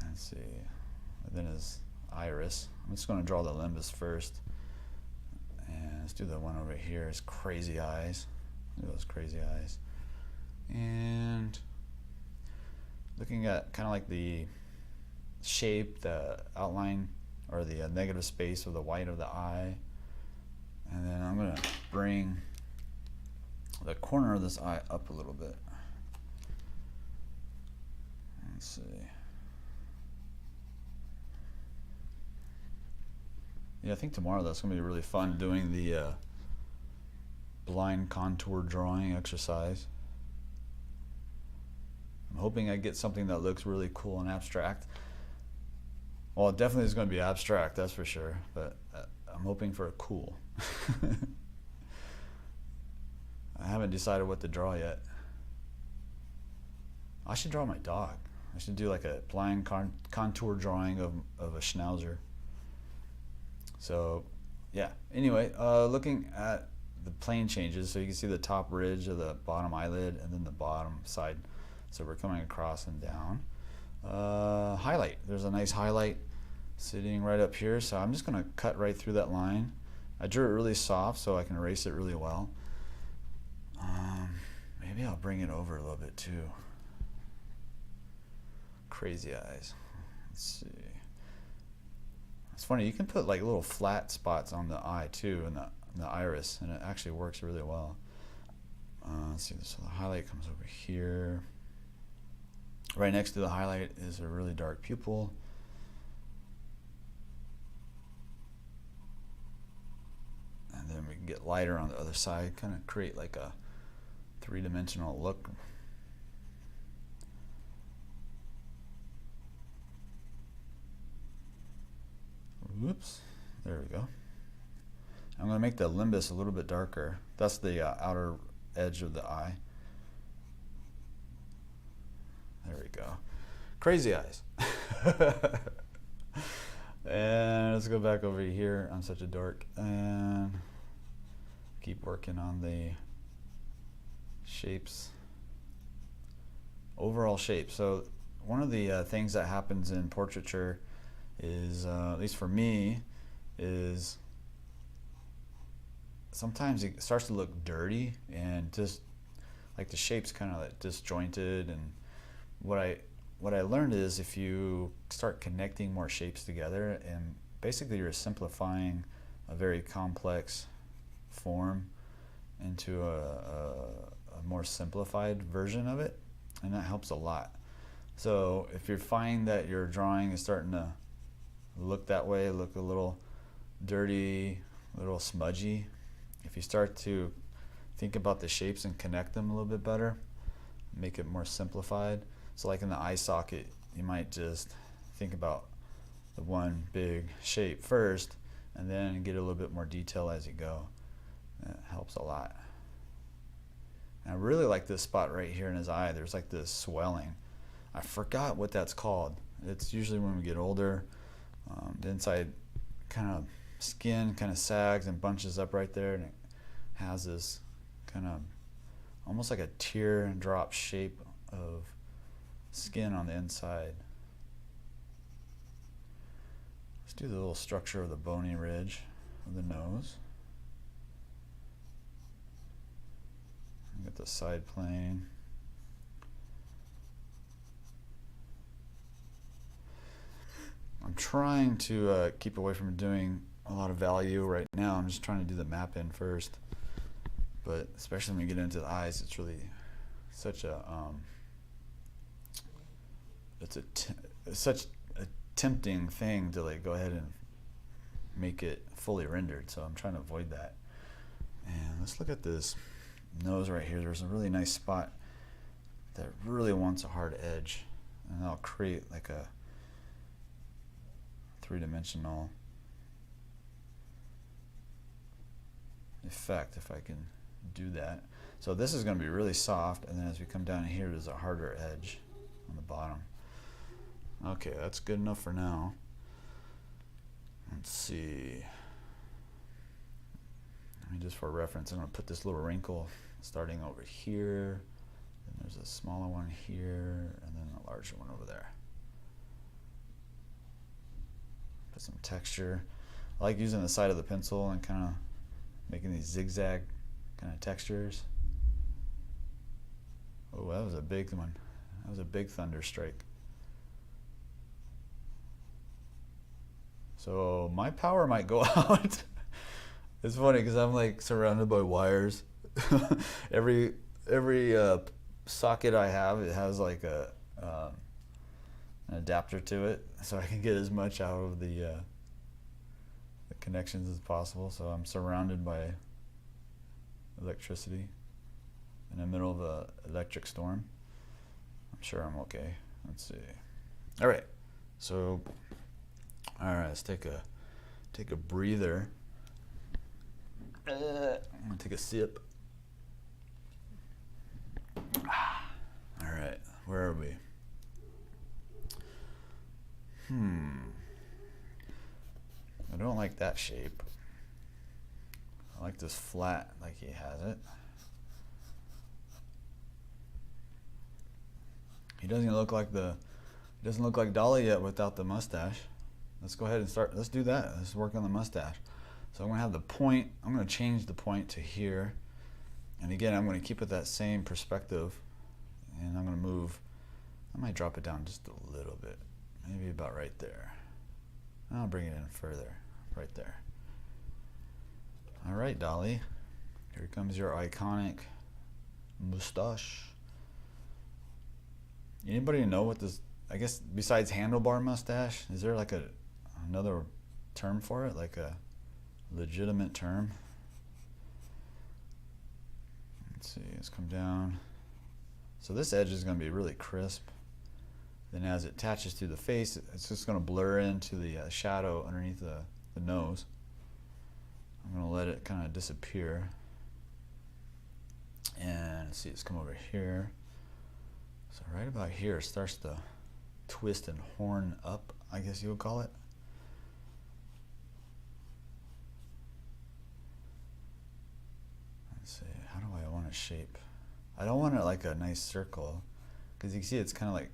Let's see. And then his iris. I'm just going to draw the limbus first. And let's do the one over here. His crazy eyes. Look at those crazy eyes. And looking at kind of like the shape, the outline, or the negative space of the white of the eye. And then I'm going to bring the corner of this eye up a little bit. Let's see. Yeah, I think tomorrow that's gonna be really fun doing the blind contour drawing exercise. I'm hoping I get something that looks really cool and abstract. Well, it definitely is going to be abstract, that's for sure, but I'm hoping for a cool. I haven't decided what to draw yet. I should draw my dog. I should do like a blind contour drawing of a schnauzer. So, yeah. Anyway, looking at the plane changes, so you can see the top ridge of the bottom eyelid and then the bottom side. So we're coming across and down. Highlight. There's a nice highlight sitting right up here, so I'm just going to cut right through that line. I drew it really soft so I can erase it really well. Maybe I'll bring it over a little bit too. Crazy eyes. Let's see. It's funny, you can put like little flat spots on the eye too, and the iris, and it actually works really well. Let's see, so the highlight comes over here. Right next to the highlight is a really dark pupil. And then we can get lighter on the other side, kind of create like a three-dimensional look. Whoops, there we go. I'm going to make the limbus a little bit darker. That's the outer edge of the eye. There we go. Crazy eyes. And let's go back over here. I'm such a dork. And keep working on the shapes. Overall shape. So one of the things that happens in portraiture is, at least for me, is sometimes it starts to look dirty and just like the shape's kind of like disjointed. And what I learned is if you start connecting more shapes together, and basically you're simplifying a very complex form into a more simplified version of it, and that helps a lot. So if you're finding that your drawing is starting to look that way, look a little dirty, a little smudgy, if you start to think about the shapes and connect them a little bit better, make it more simplified. So like in the eye socket, you might just think about the one big shape first and then get a little bit more detail as you go. That helps a lot. And I really like this spot right here in his eye. There's like this swelling. I forgot what that's called. It's usually when we get older, the inside kind of skin kind of sags and bunches up right there, and it has this kind of almost like a teardrop shape of skin on the inside. Let's do the little structure of the bony ridge of the nose. Get the side plane. I'm trying to keep away from doing a lot of value right now. I'm just trying to do the map in first. But especially when you get into the eyes, it's really such a it's such a tempting thing to like go ahead and make it fully rendered. So I'm trying to avoid that. And let's look at this nose right here. There's a really nice spot that really wants a hard edge, and I'll create like a three-dimensional effect if I can do that. So this is going to be really soft, and then as we come down here, there's a harder edge on the bottom. Okay, that's good enough for now. Let's see. I mean, just for reference, I'm going to put this little wrinkle starting over here, and there's a smaller one here, and then a larger one over there. Put some texture. I like using the side of the pencil and kind of making these zigzag kind of textures. Oh, that was a big one. That was a big thunder strike. So my power might go out. It's funny because I'm like surrounded by wires. every socket I have, it has like an adapter to it, so I can get as much out of the the connections as possible. So I'm surrounded by electricity in the middle of an electric storm. I'm sure I'm okay. Let's see. All right. So, all right, let's take a breather. I'm gonna take a sip. All right, where are we? I don't like that shape. I like this flat like he has it. He doesn't look like Dolly yet without the mustache. Let's go ahead and start. Let's do that. Let's work on the mustache. So I'm gonna have the point. I'm gonna change the point to here. And again, I'm gonna keep it that same perspective. And I'm gonna move. I might drop it down just a little bit. Maybe about right there. I'll bring it in further. Right there. All right, Dolly. Here comes your iconic mustache. Anybody know what this, I guess besides handlebar mustache, is there like another term for it? Like a legitimate term? Let's see, let's come down. So this edge is going to be really crisp. Then as it attaches to the face, it's just going to blur into the shadow underneath the nose. I'm going to let it kind of disappear. And let's see, let's come over here. So right about here it starts to twist and horn up, I guess you would call it. Let's see, how do I want to shape? I don't want it like a nice circle, because you can see it's kind of like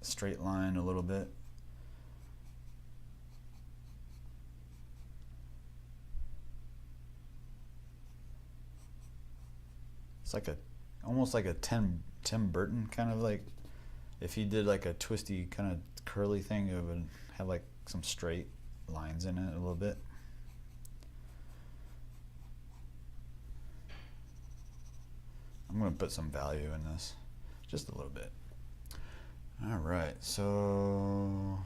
a straight line a little bit. It's like almost like a Tim Burton kind of, like if he did like a twisty kind of curly thing, it would have like some straight lines in it a little bit. I'm going to put some value in this, just a little bit. All right, so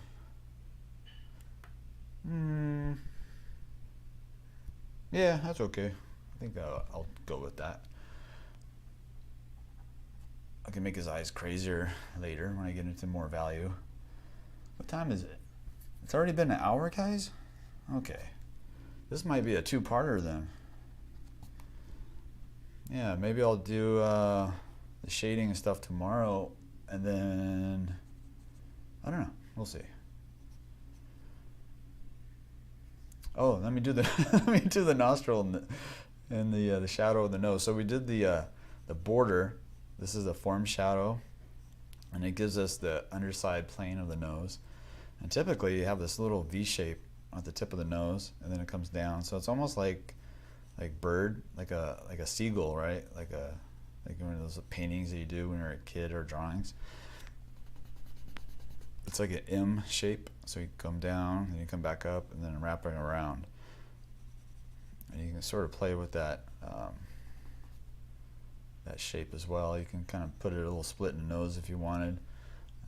yeah, that's okay. I think I'll go with that. I can make his eyes crazier later when I get into more value. What time is it? It's already been an hour, guys? Okay. This might be a two-parter then. Yeah, maybe I'll do the shading and stuff tomorrow, and then I don't know. We'll see. Oh, let me do the let me do the nostril and the shadow of the nose. So we did the border. This is a form shadow, and it gives us the underside plane of the nose. And typically you have this little V shape at the tip of the nose, and then it comes down. So it's almost like bird, like a seagull, right? Like one of those paintings that you do when you're a kid, or drawings. It's like an M shape. So you come down, and you come back up, and then wrapping around. And you can sort of play with that that shape as well. You can kind of put it a little split in the nose if you wanted.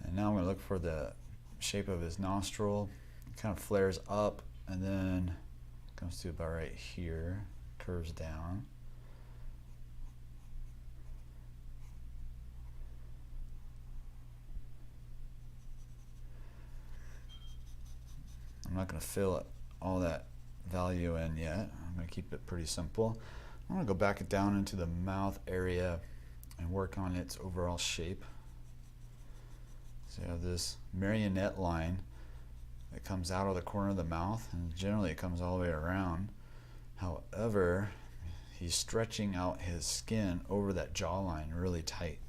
And now I'm going to look for the shape of his nostril. It kind of flares up and then comes to about right here, curves down. I'm not going to fill all that value in yet. I'm going to keep it pretty simple. I'm going to go back down into the mouth area and work on its overall shape. So you have this marionette line that comes out of the corner of the mouth, and generally it comes all the way around. However, he's stretching out his skin over that jawline really tight.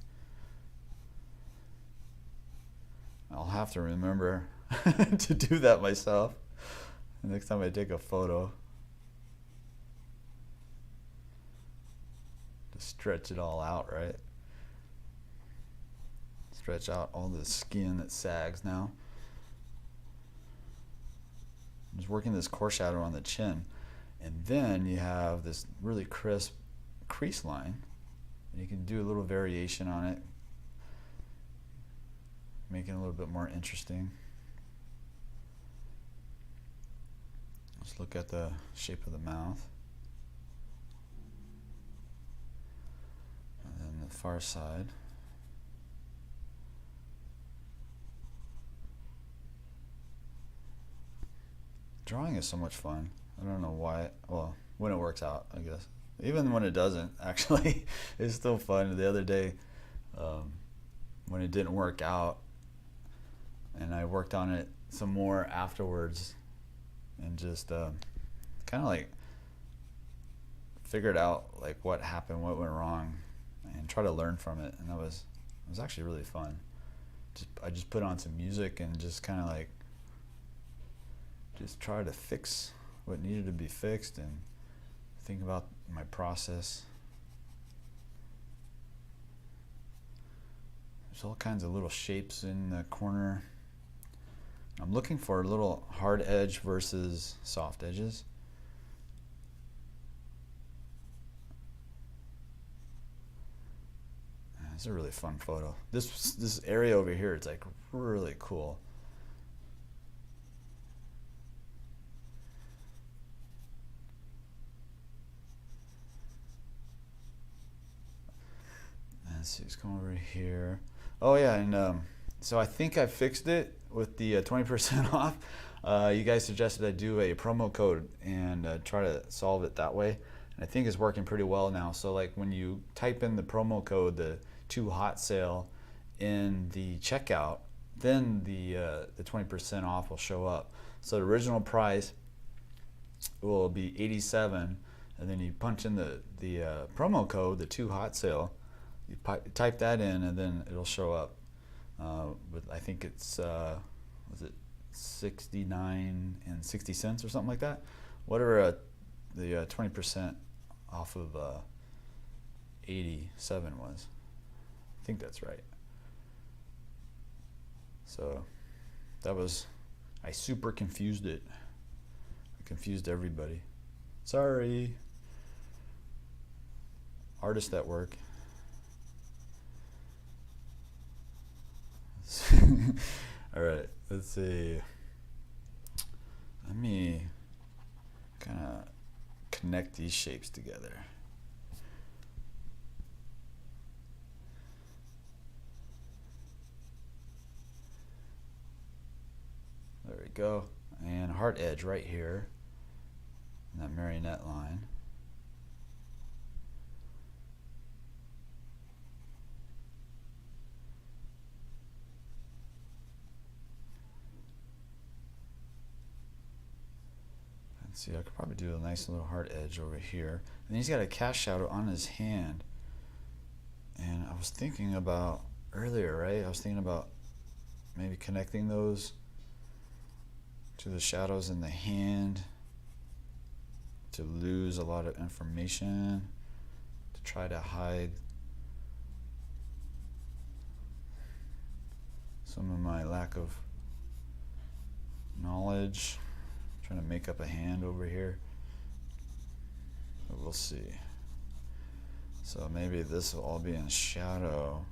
I'll have to remember to do that myself the next time I take a photo. To stretch it all out, right? Stretch out all the skin that sags now. I'm just working this core shadow on the chin. And then you have this really crisp crease line. And you can do a little variation on it, make it a little bit more interesting. Let's look at the shape of the mouth. And then the far side. Drawing is so much fun. I don't know why. Well, when it works out, I guess. Even when it doesn't, actually, it's still fun. The other day, when it didn't work out, and I worked on it some more afterwards, and just kind of like figured out like what happened, what went wrong, and try to learn from it. And it was actually really fun. I just put on some music and just kind of like just try to fix what needed to be fixed and think about my process. There's all kinds of little shapes in the corner. I'm looking for a little hard edge versus soft edges. It's a really fun photo. This area over here, it's like really cool. Let's see, let's come over here. Oh yeah, and so I think I fixed it with the 20% off. You guys suggested I do a promo code and try to solve it that way. And I think it's working pretty well now. So like when you type in the promo code, the Too Hot sale in the checkout, then the 20% off will show up. So the original price will be $87, and then you punch in the promo code, the Too Hot sale. You type that in, and then it'll show up. With I think it's was it 69 and 60 cents or something like that. Whatever the 20% off of 87 was. I think that's right. So that was, I super confused it. I confused everybody. Sorry. Artist at work. All right, let's see. Let me kind of connect these shapes together. There we go. And heart edge right here, and that marionette line. See, I could probably do a nice little heart edge over here. And he's got a cast shadow on his hand. And I was thinking about earlier, right? I was thinking about maybe connecting those to the shadows in the hand to lose a lot of information, to try to hide some of my lack of knowledge. Trying to make up a hand over here, but we'll see. So maybe this will all be in shadow,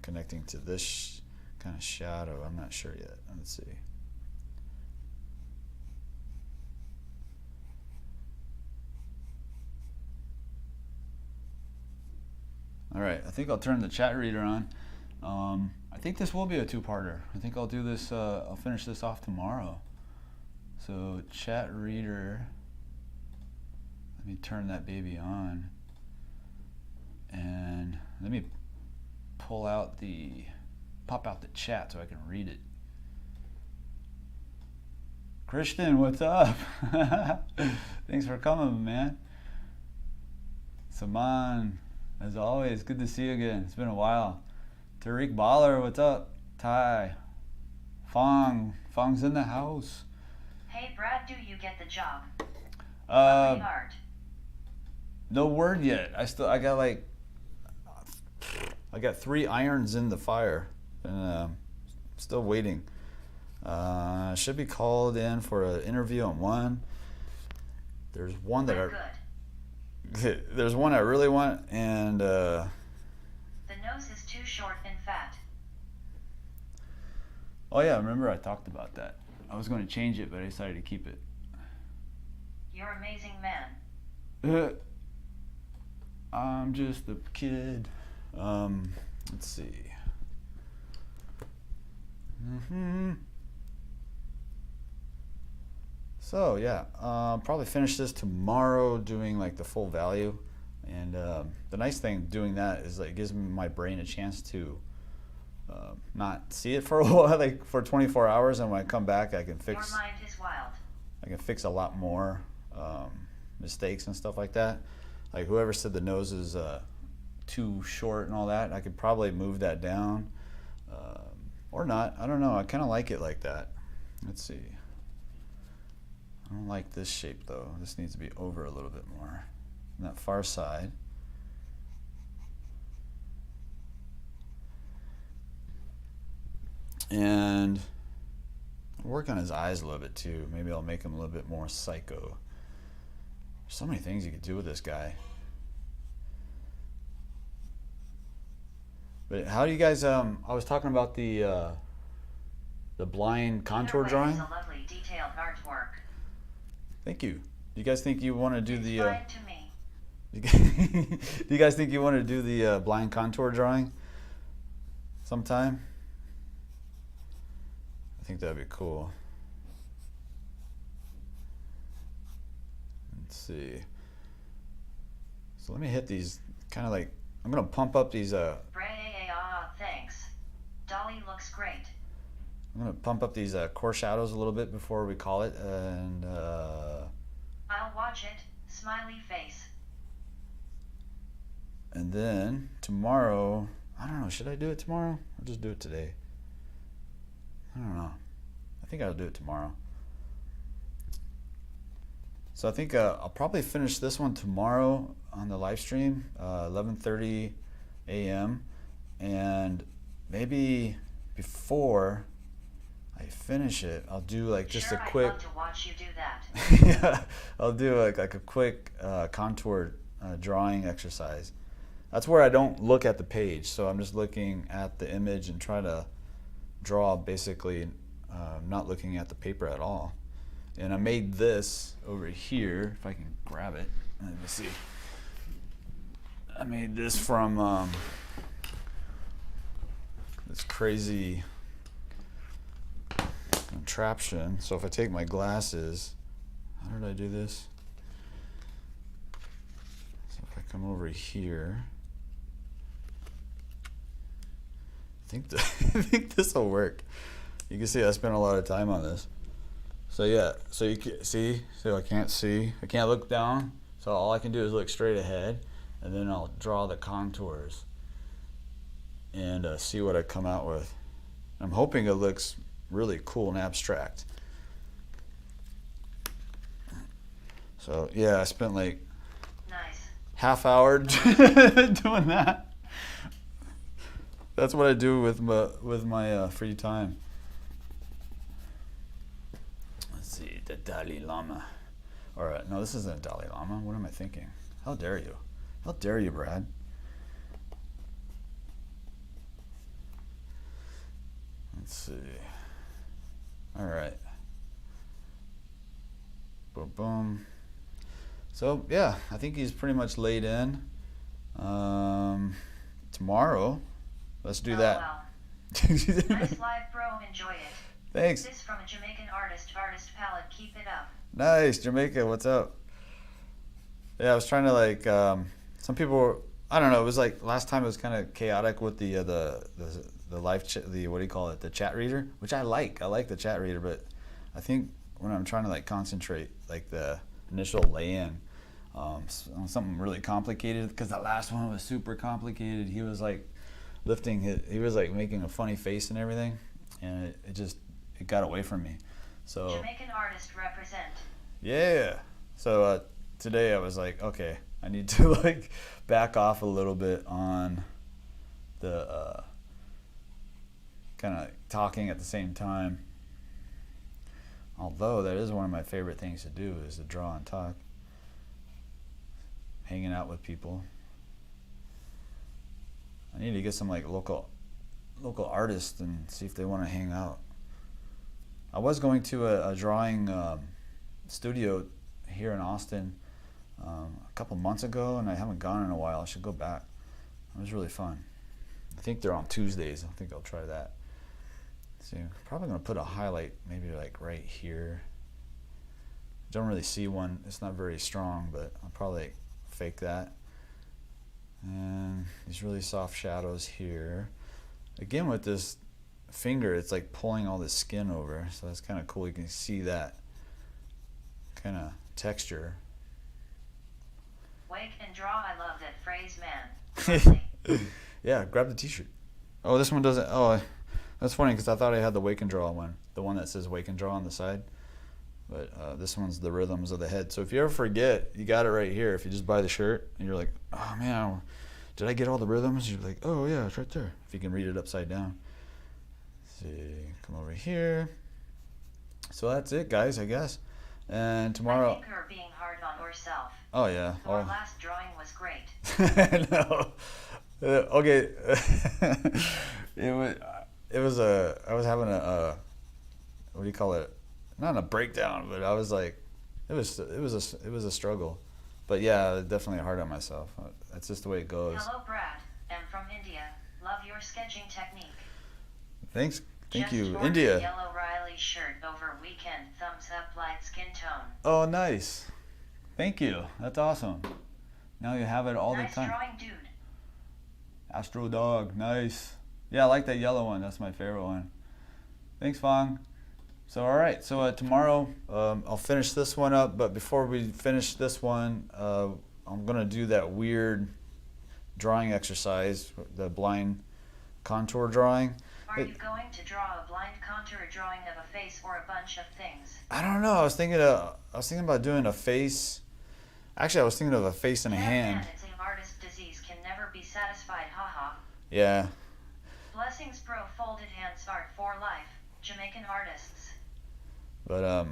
connecting to this kind of shadow. I'm not sure yet. Let's see. All right, I think I'll turn the chat reader on. I think this will be a two-parter. I think I'll do this, I'll finish this off tomorrow. So chat reader, let me turn that baby on, and let me pop out the chat so I can read it. Christian, what's up? Thanks for coming, man. Saman, as always, good to see you again. It's been a while. Tariq Baller, what's up? Ty, Fong's in the house.
Hey Brad, do you get the job?
No word yet. I got 3 irons in the fire, and still waiting. Should be called in for an interview on one. There's one that there's one I really want, and
the nose is too short and fat.
Oh yeah, remember I talked about that. I was going to change it, but I decided to keep it.
You're amazing, man.
I'm just a kid. Let's see. So yeah, probably finish this tomorrow doing like the full value. And the nice thing doing that is like it gives my brain a chance to not see it for a while, like for 24 hours, and when I come back, I can fix.
Your mind is wild.
I can fix a lot more mistakes and stuff like that. Like whoever said the nose is too short and all that, I could probably move that down or not. I don't know. I kind of like it like that. Let's see. I don't like this shape though. This needs to be over a little bit more on that far side. And work on his eyes a little bit too. Maybe I'll make him a little bit more psycho. There's so many things you could do with this guy. But how do you guys? I was talking about the blind contour
Either way
drawing.
is a lovely detailed artwork.
Thank you. Do you guys think you want to do
It's
the?
fine to me.
Do you guys think you want to do the blind contour drawing sometime? I think that'd be cool. Let's see. So let me hit these kind of like, I'm gonna pump up these
Thanks. Dolly looks great.
I'm gonna pump up these core shadows a little bit before we call it, and
I'll watch it. Smiley face.
and then tomorrow, I don't know, should I do it tomorrow or just do it today? I don't know. I think I'll do it tomorrow. So I think I'll probably finish this one tomorrow on the live stream, 11:30 a.m. And maybe before I finish it, I'll do like just
Sure,
a quick.
I'd love to watch you do that.
Yeah, I'll do like a quick contour drawing exercise. That's where I don't look at the page, so I'm just looking at the image and try to draw basically, not looking at the paper at all. And I made this over here, if I can grab it. Let me see. I made this from this crazy contraption. So if I take my glasses, how did I do this? So if I come over here, I think this will work. You can see I spent a lot of time on this. So yeah, so you can see, so I can't look down. So all I can do is look straight ahead, and then I'll draw the contours and see what I come out with. I'm hoping it looks really cool and abstract. So yeah, I spent like
Nice.
half hour doing that. That's what I do with my free time. Let's see, the Dalai Lama. All right, no, this isn't a Dalai Lama. What am I thinking? How dare you? How dare you, Brad? Let's see. All right. Boom, boom. So yeah, I think he's pretty much laid in. Tomorrow, let's do that.
Well. Nice live, bro. Enjoy it.
Thanks.
This from a Jamaican artist palette. Keep it up.
Nice, Jamaica. What's up? Yeah, I was trying to like. Some people were, I don't know. It was like last time. It was kind of chaotic with the live what do you call it? The chat reader, which I like. I like the chat reader, but I think when I'm trying to like concentrate, like the initial lay-in, on something really complicated, because the last one was super complicated. He was like he was like making a funny face and everything, and it got away from me. So
Jamaican artist represent.
yeah. So today I was like, okay, I need to like back off a little bit on the kind of talking at the same time. Although that is one of my favorite things to do, is to draw and talk. Hanging out with people. I need to get some like local artists and see if they want to hang out. I was going to a drawing studio here in Austin a couple months ago, and I haven't gone in a while. I should go back. It was really fun. I think they're on Tuesdays. I think I'll try that. So probably gonna put a highlight maybe like right here. Don't really see one. It's not very strong, but I'll probably fake that. And these really soft shadows here. Again, with this finger, it's like pulling all the skin over, so that's kind of cool. You can see that kind of texture.
Wake and draw. I love that phrase, man.
Yeah, grab the t-shirt. Oh, this one doesn't. Oh, that's funny because I thought I had the wake and draw one, the one that says wake and draw on the side. But this one's the rhythms of the head. So if you ever forget, you got it right here. If you just buy the shirt and you're like, oh man, did I get all the rhythms? You're like, oh yeah, it's right there. If you can read it upside down. Let's see, come over here. So that's it, guys, I guess. And tomorrow.
I think you're being hard on yourself.
Oh yeah.
Your last drawing was great.
No. Okay. It was I was having a what do you call it? Not a breakdown, but I was like, it was a struggle. But yeah, definitely hard on myself. That's just the way it goes.
Hello, Brad. I'm from India. Love your sketching technique.
Thank
Just
you,
ordered
India.
a yellow Riley shirt over weekend. Thumbs up, light skin tone.
Oh, nice. Thank you. That's awesome. Now you have it all
Nice
the time.
drawing, dude.
Astro Dog, nice. Yeah, I like that yellow one. That's my favorite one. Thanks, Fong. So, all right. So tomorrow I'll finish this one up. But before we finish this one, I'm gonna do that weird drawing exercise, the blind contour drawing.
Are you going to draw a blind contour drawing of a face or a bunch of things?
I don't know. I was thinking about doing a face. Actually, I was thinking of a face and a hand.
Man, it's an artist disease. Can never be satisfied. Haha.
Yeah.
Blessings, bro. Folded hands art for life. Jamaican artists.
But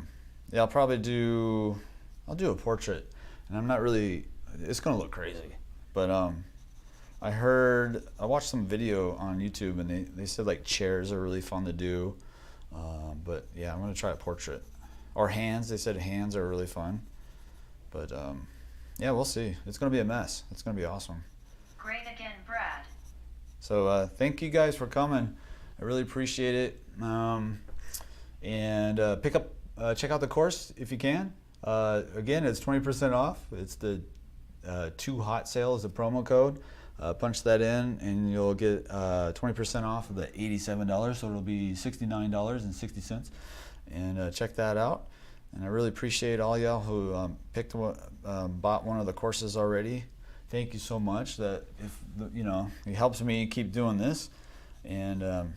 yeah, I'll do a portrait, and I'm not really. It's gonna look crazy, but I watched some video on YouTube, and they said like chairs are really fun to do, but yeah, I'm gonna try a portrait, or hands. They said hands are really fun, but yeah, we'll see. It's gonna be a mess. It's gonna be awesome.
Great again, Brad.
So thank you guys for coming. I really appreciate it. And check out the course if you can. Again, it's 20% off. It's the Too Hot sale is the promo code. Punch that in and you'll get 20% off of the $87, so it'll be $69.60. And check that out. And I really appreciate all y'all who bought one of the courses already. Thank you so much. That it helps me keep doing this. And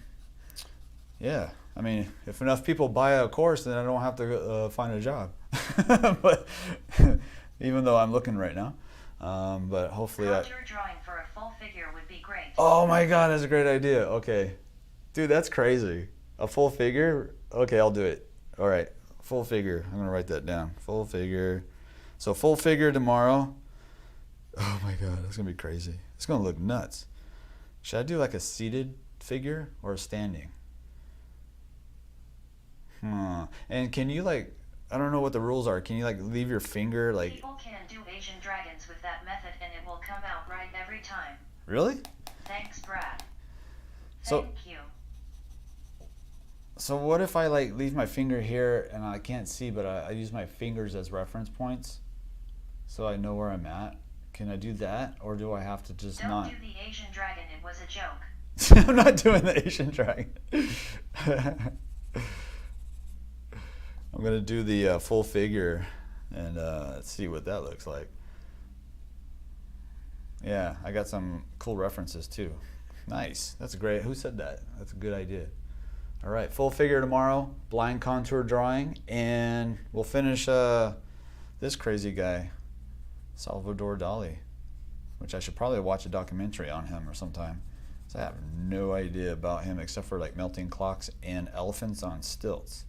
yeah, I mean, if enough people buy a course, then I don't have to find a job. But even though I'm looking right now, but hopefully
Contour drawing for a full figure would be great.
Oh my God, that's a great idea. Okay, dude, that's crazy. A full figure? Okay, I'll do it. All right, full figure. I'm gonna write that down. Full figure. So full figure tomorrow. Oh my God, that's gonna be crazy. It's gonna look nuts. Should I do like a seated figure or a standing? And can you I don't know what the rules are. Can you leave your finger
People can do Asian dragons with that method and it will come out right every time.
Really?
Thanks, Brad.
So-
Thank you.
So what if I leave my finger here and I can't see, but I use my fingers as reference points so I know where I'm at? Can I do that, or do I have to just
Don't
not?
do the Asian dragon, it was a joke.
I'm not doing the Asian dragon. I'm gonna do the full figure and let's see what that looks like. Yeah, I got some cool references too. Nice. That's great. Who said that? That's a good idea. All right, full figure tomorrow, blind contour drawing, and we'll finish this crazy guy, Salvador Dali, which I should probably watch a documentary on him or sometime. So I have no idea about him except for melting clocks and elephants on stilts,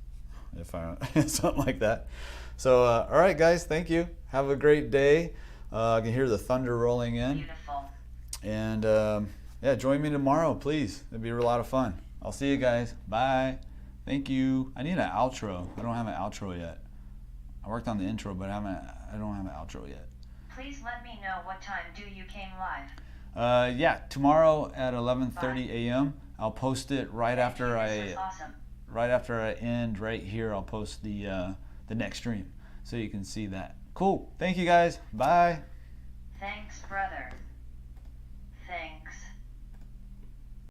if I something like that. So all right, guys, thank you. Have a great day. I can hear the thunder rolling in.
Beautiful.
And yeah, join me tomorrow, please. It'll be a lot of fun. I'll see you guys. Bye. Thank you. I need an outro. I don't have an outro yet. I worked on the intro, but I don't have an outro yet.
Please let me know what time do you came live.
Yeah, tomorrow at 11:30 a.m. I'll post it right after
This was awesome.
right after I end right here. I'll post the next stream so you can see that. Cool. Thank you guys. Bye.
Thanks, brother. Thanks.